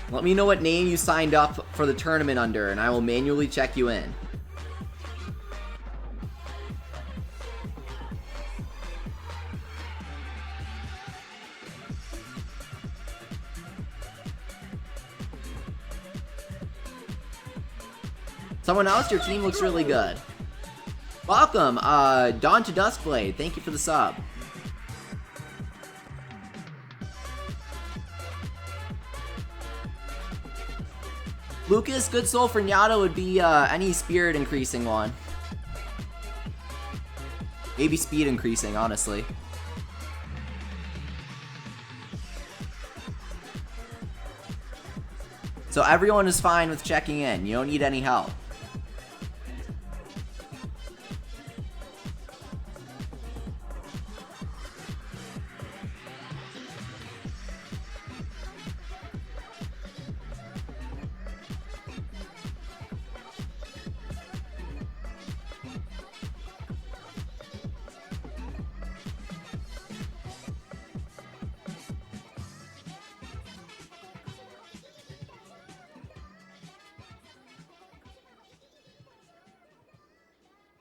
Let me know what name you signed up for the tournament under, and I will manually check you in. Someone else, your team looks really good. Welcome, Dawn to Duskblade. Thank you for the sub. Lucas, good soul for Nyata would be any spirit increasing one. Maybe speed increasing, honestly. So everyone is fine with checking in. You don't need any help.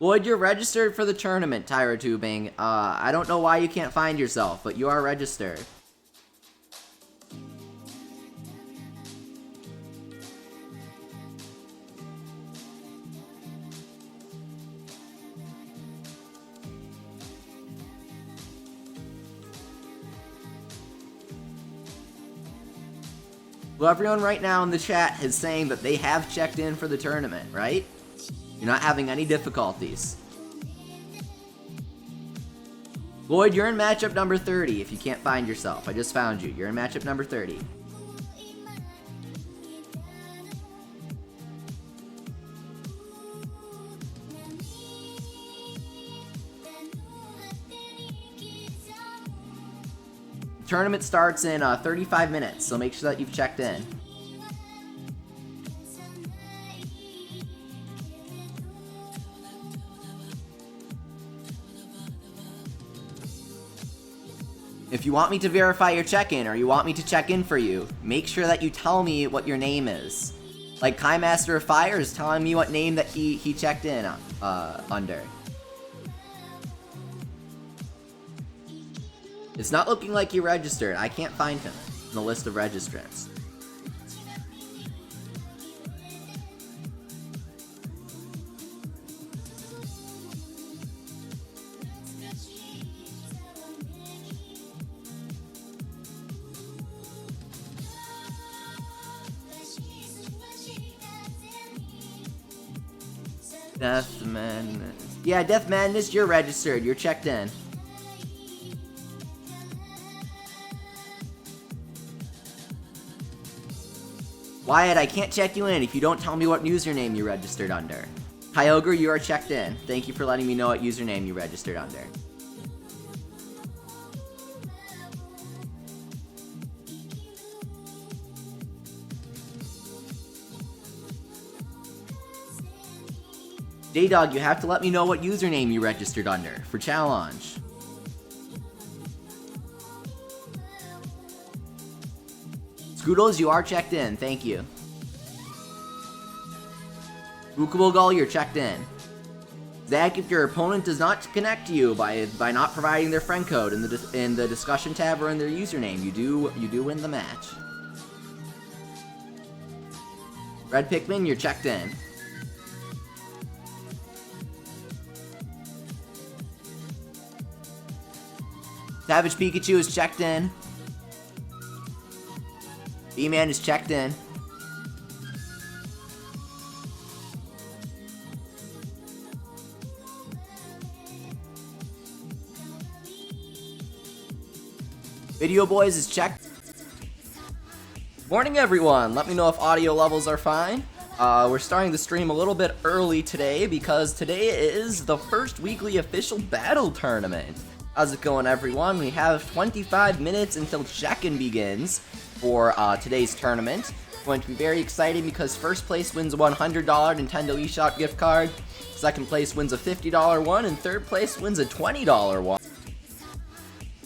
Lloyd, you're registered for the tournament, Tyra Tubing. I don't know why you can't find yourself, but you are registered. Well, everyone right now in the chat is saying that they have checked in for the tournament, right? You're not having any difficulties. Lloyd, you're in matchup number 30 if you can't find yourself. I just found you. You're in matchup number 30. Tournament starts in 35 minutes, so make sure that you've checked in. If you want me to verify your check-in, or you want me to check in for you, make sure that you tell me what your name is. Like Kai Master of Fire is telling me what name that he checked in under. It's not looking like he registered. I can't find him in the list of registrants. Death Madness. Yeah, Death Madness, you're registered. You're checked in. Wyatt, I can't check you in if you don't tell me what username you registered under. Kyogre, you are checked in. Thank you for letting me know what username you registered under. J-Dog, you have to let me know what username you registered under for challenge. Scoodles, you are checked in. Thank you. Ukubogal, you're checked in. Zach, if your opponent does not connect to you by not providing their friend code in the discussion tab or in their username, you do win the match. Red Pikmin, you're checked in. Savage Pikachu is checked in. B-Man is checked in. Video Boys is checked. Morning everyone, let me know if audio levels are fine. We're starting the stream a little bit early today because today is the first weekly official battle tournament. How's it going everyone? We have 25 minutes until check-in begins for today's tournament. It's going to be very exciting because first place wins a $100 Nintendo eShop gift card, second place wins a $50 one, and third place wins a $20 one.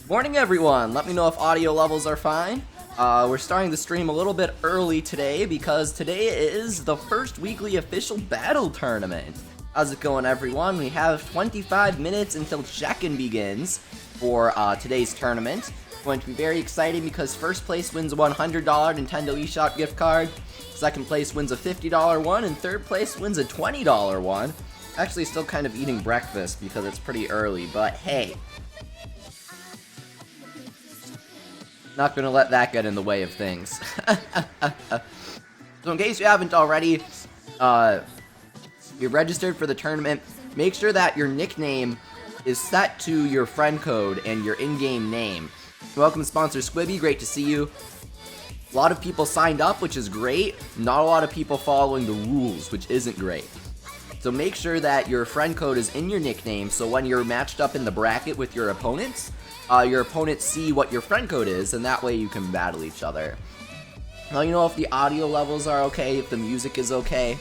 Morning everyone, let me know if audio levels are fine. We're starting the stream a little bit early today because today is the first weekly official battle tournament. How's it going everyone? We have 25 minutes until check-in begins for today's tournament. It's going to be very exciting because first place wins a $100 Nintendo eShop gift card, second place wins a $50 one, and third place wins a $20 one. Actually still kind of eating breakfast because it's pretty early, but hey. Not gonna let that get in the way of things. So in case you haven't already, you're registered for the tournament, make sure that your nickname is set to your friend code and your in-game name. Welcome sponsor Squibby, great to see you. A lot of people signed up, which is great. Not a lot of people following the rules, which isn't great. So make sure that your friend code is in your nickname, so when you're matched up in the bracket with your opponents see what your friend code is, and that way you can battle each other. Now you know if the audio levels are okay, if the music is okay.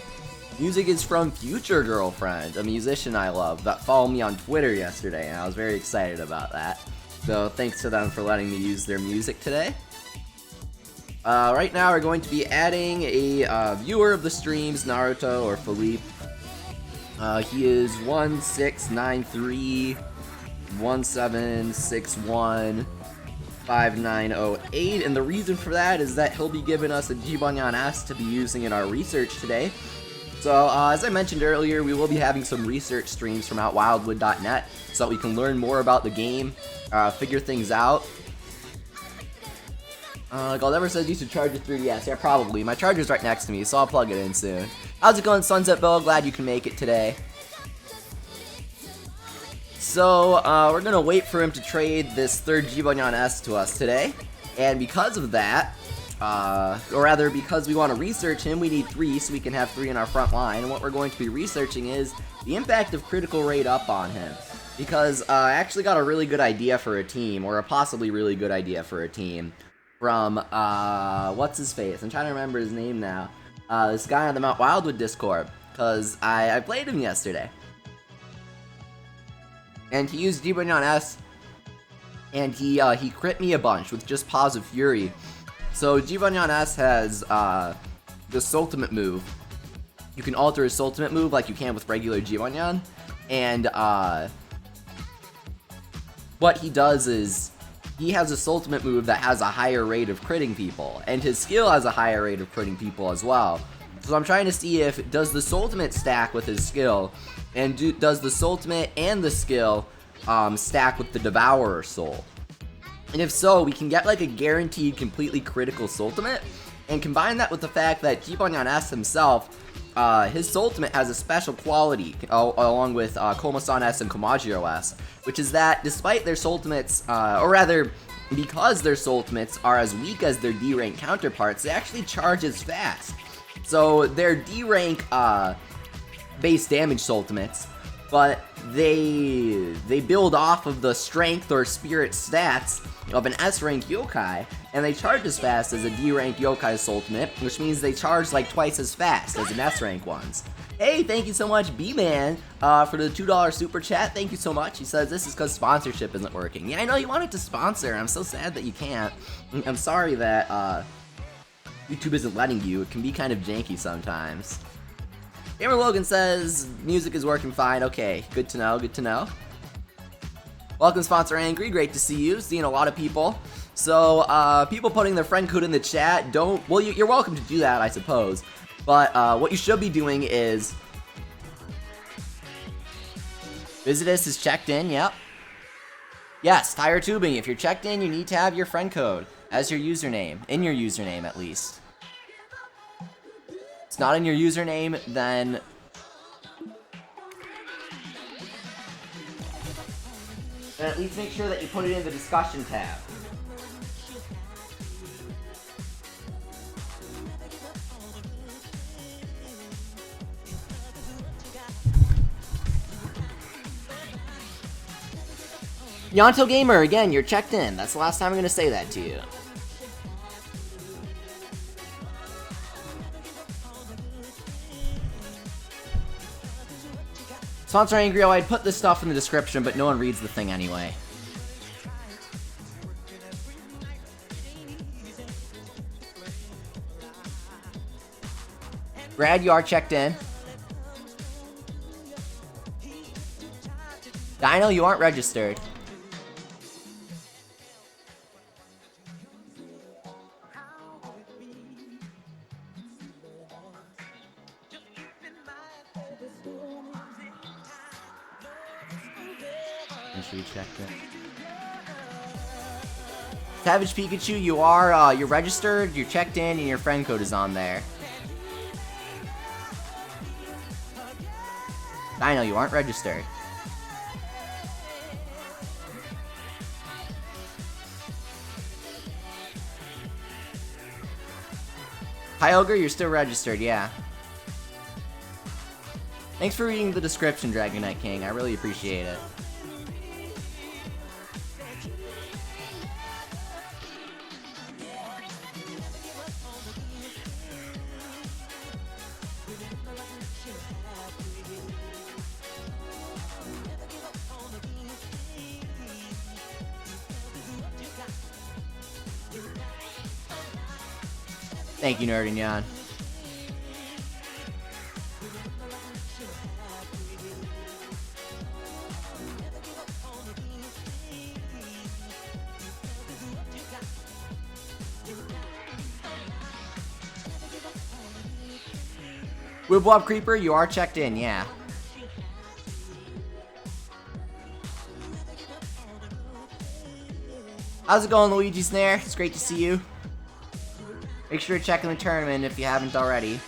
Music is from Future Girlfriend, a musician I love, that followed me on Twitter yesterday, and I was very excited about that. So thanks to them for letting me use their music today. Right now we're going to be adding a viewer of the streams, Naruto or Philippe. He is 1693 1761 5908, and the reason for that is that he'll be giving us a Jibanyan S to be using in our research today. So, as I mentioned earlier, we will be having some research streams from outwildwood.net so that we can learn more about the game, figure things out. Goldever says you should charge your 3DS. Yeah, probably. My charger's right next to me, so I'll plug it in soon. How's it going, Sunset Bill? Glad you can make it today. So, we're gonna wait for him to trade this third Jibanyan S to us today. And because of that, or rather, because we want to research him, we need 3 so we can have 3 in our front line. And what we're going to be researching is the impact of critical rate up on him. Because I actually got a really good idea for a team, or a possibly really good idea for a team, from, what's his face? I'm trying to remember his name now. This guy on the Mount Wildwood Discord, because I played him yesterday. And he used Jibanyan S, and he crit me a bunch with just Paws of Fury. So Jibanyan S has this ultimate move. You can alter his ultimate move like you can with regular Jibanyan, and what he does is he has this ultimate move that has a higher rate of critting people, and his skill has a higher rate of critting people as well. So I'm trying to see if does the ultimate stack with his skill, and does the ultimate and the skill stack with the Devourer Soul. And if so, we can get like a guaranteed completely critical ultimate, and combine that with the fact that Jibanyan S himself, his ultimate has a special quality, along with Komasan S and Komajiro S, which is that despite their ultimates, or rather, because their ultimates are as weak as their D-rank counterparts, they actually charge as fast. So their D-rank base damage ultimates, but they build off of the strength or spirit stats of an S-rank yokai, and they charge as fast as a D-rank yokai's ultimate, which means they charge like twice as fast as an S-rank one's. Hey, thank you so much, B-Man, for the $2 super chat. Thank you so much. He says this is because sponsorship isn't working. Yeah, I know you wanted to sponsor. I'm so sad that you can't. I'm sorry that YouTube isn't letting you. It can be kind of janky sometimes. Gamer Logan says music is working fine. Okay, good to know, good to know. Welcome, Sponsor Angry. Great to see you. Seeing a lot of people. So, people putting their friend code in the chat, well, you're welcome to do that, I suppose. But, what you should be doing is... Visitus is checked in, yep. Yes, Tire Tubing. If you're checked in, you need to have your friend code as your username. In your username, at least. If it's not in your username, then... at least make sure that you put it in the discussion tab. Yonto Gamer, again, you're checked in. That's the last time I'm going to say that to you. Sponsor Angry, I'd put this stuff in the description, but no one reads the thing anyway. Brad, you are checked in. Dino, you aren't registered. Savage Pikachu, you are, you're registered, you're checked in, and your friend code is on there. Dino, you aren't registered. Hi, Ogre, you're still registered, yeah. Thanks for reading the description, Dragon Knight King. I really appreciate it. Thank you, Nerd and Yan. Wibwob Creeper, you are checked in, yeah. How's it going, Luigi Snare? It's great to see you. Make sure to check in the tournament if you haven't already.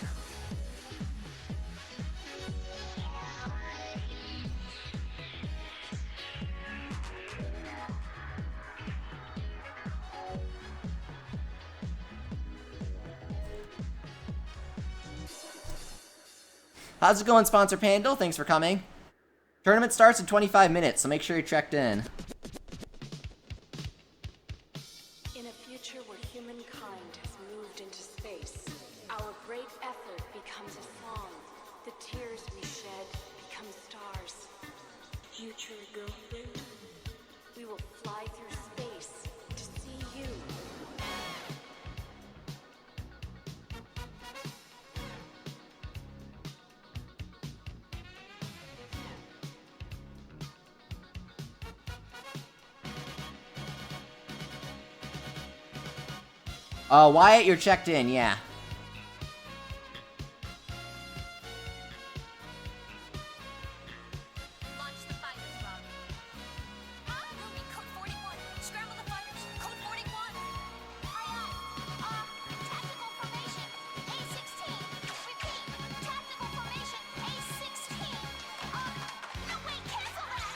How's it going, Sponsor Pandal? Thanks for coming. Tournament starts in 25 minutes, so make sure you're checked in. In a future where humankind has moved into space, our great effort becomes a song. The tears we shed become stars. Future girlfriend, we will fly through space to see you. Wyatt, you're checked in, yeah. Launch the fighters, Rob. Ruby, code 41. Scramble the fighters, code 41. Tactical formation, A16. Repeat, tactical formation, A16. No, wait, cancel that.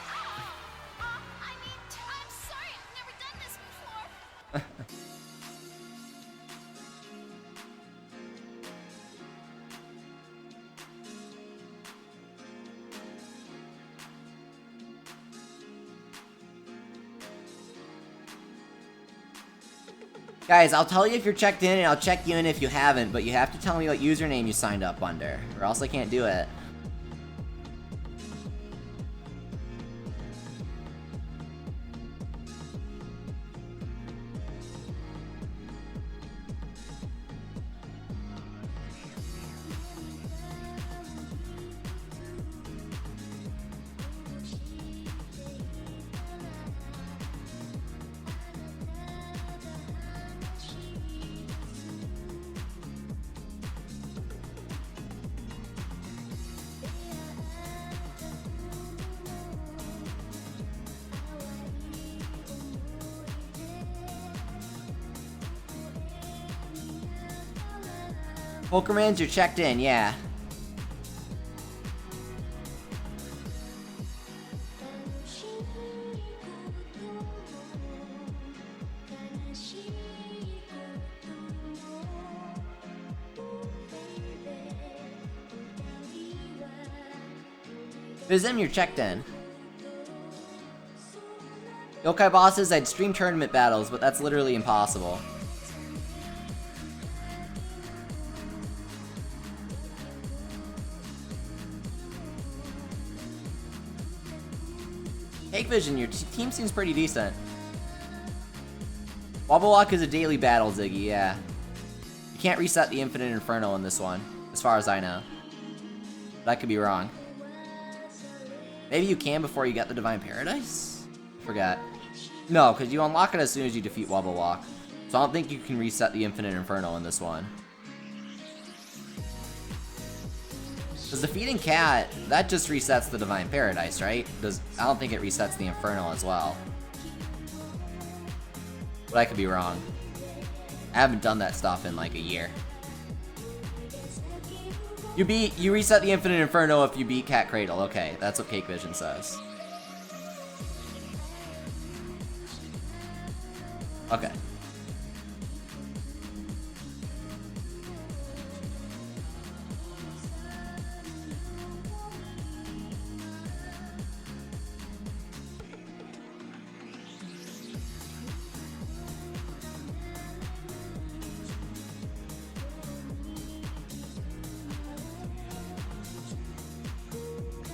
I'm sorry, I've never done this before. Guys, I'll tell you if you're checked in, and I'll check you in if you haven't, but you have to tell me what username you signed up under, or else I can't do it. Pokermans, you're checked in, yeah. Vizim, you're checked in. Yokai bosses, I'd stream tournament battles, but that's literally impossible. Cake Vision, your team seems pretty decent. Wobble Walk is a daily battle, Ziggy, yeah. You can't reset the Infinite Inferno in this one, as far as I know. But I could be wrong. Maybe you can before you get the Divine Paradise? Forgot. No, because you unlock it as soon as you defeat Wobble Walk. So I don't think you can reset the Infinite Inferno in this one. Because defeating Cat, that just resets the Divine Paradise, right? I don't think it resets the Inferno as well. But I could be wrong. I haven't done that stuff in like a year. You reset the Infinite Inferno if you beat Cat Cradle. Okay, that's what Cake Vision says. Okay.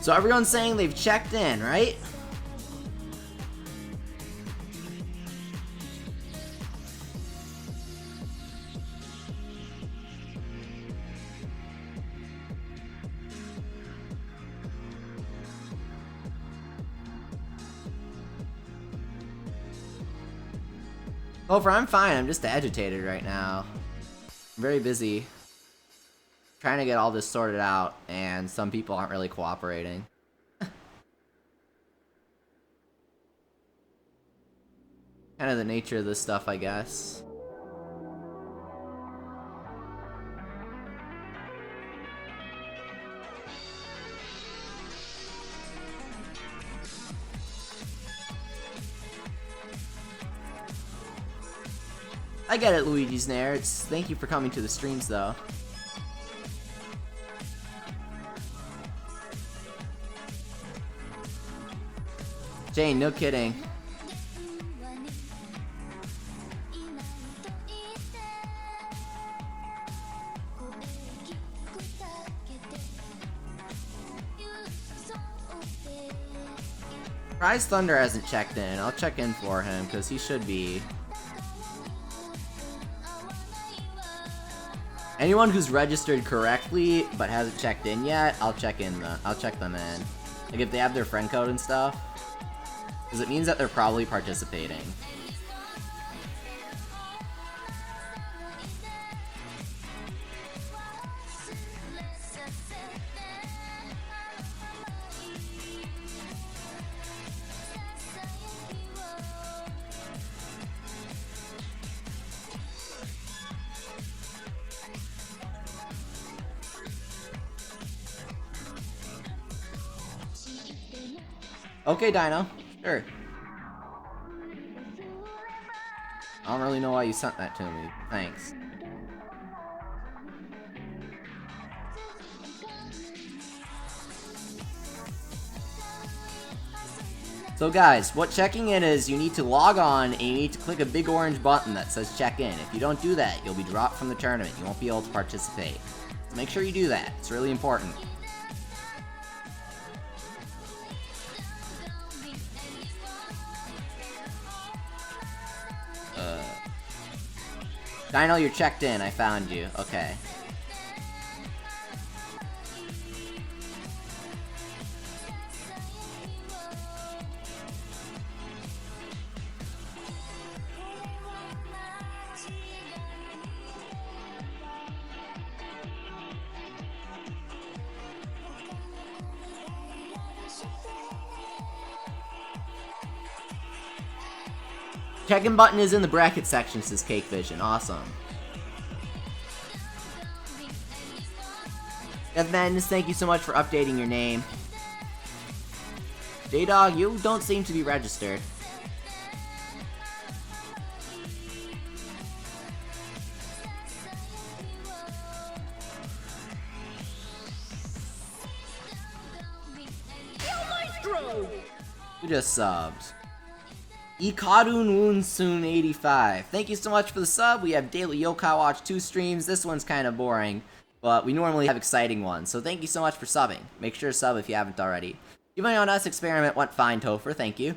So everyone's saying they've checked in, right? Over, I'm fine. I'm just agitated right now. I'm very busy trying to get all this sorted out, and some people aren't really cooperating. Kind of the nature of this stuff, I guess. I get it, Luigi's Nair. Thank you for coming to the streams, though. Jane, no kidding. Rise Thunder hasn't checked in. I'll check in for him because he should be. Anyone who's registered correctly but hasn't checked in yet, I'll check them in. Like if they have their friend code and stuff, because it means that they're probably participating. Okay, Dino. Sure. I don't really know why you sent that to me. Thanks. So guys, what checking in is, you need to log on and you need to click a big orange button that says check in. If you don't do that, you'll be dropped from the tournament. You won't be able to participate. So make sure you do that. It's really important. Dino, you're checked in. I found you. Okay. Check-in button is in the bracket section, says Cake Vision. Awesome. Evans, thank you so much for updating your name. J-Dog, you don't seem to be registered. Who just subbed? Ikadun Woonsoon 85. Thank you so much for the sub. We have daily Yokai Watch 2 streams. This one's kind of boring, but we normally have exciting ones. So thank you so much for subbing. Make sure to sub if you haven't already. Jibanyan S experiment went fine, Topher. Thank you.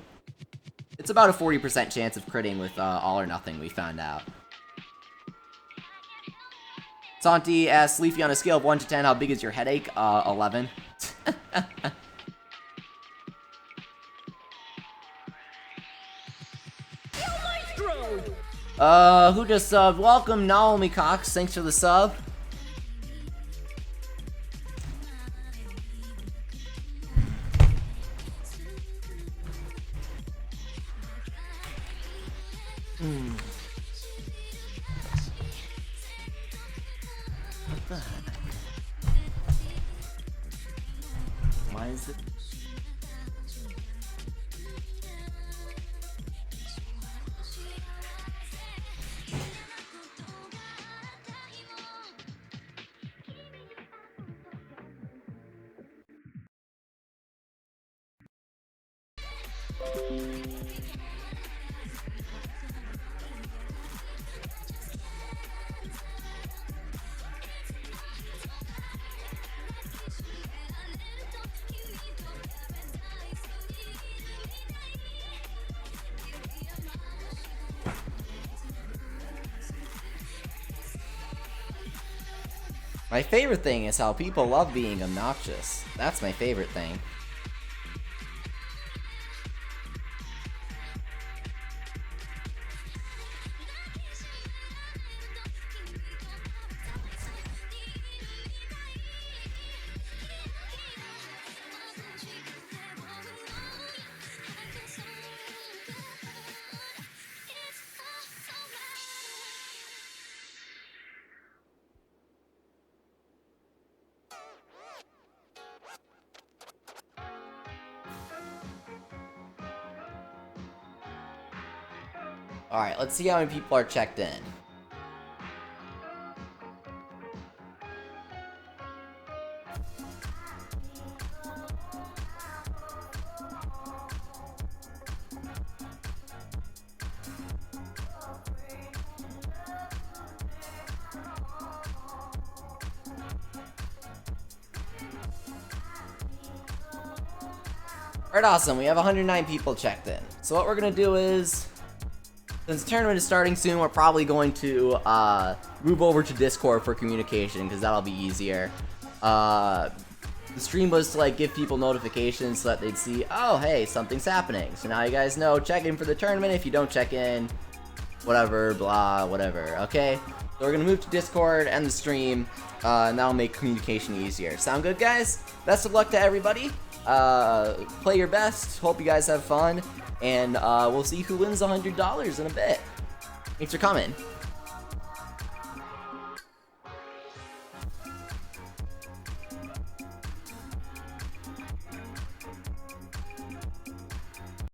It's about a 40% chance of critting with All or Nothing, we found out. Santi asks, Leafy, on a scale of 1 to 10, how big is your headache? 11. Who just subbed? Welcome, Naomi Cox. Thanks for the sub. What the heck? Why is it? My favorite thing is how people love being obnoxious. That's my favorite thing. Alright, let's see how many people are checked in. Alright, awesome. We have 109 people checked in. So what we're gonna do is, since the tournament is starting soon, we're probably going to move over to Discord for communication, because that'll be easier. The stream was to like give people notifications so that they'd see, oh hey, something's happening. So now you guys know, check in for the tournament. If you don't check in, whatever, blah, whatever, okay? So we're gonna move to Discord and the stream, and that'll make communication easier. Sound good, guys? Best of luck to everybody. Play your best. Hope you guys have fun, and we'll see who wins $100 in a bit. Thanks for coming.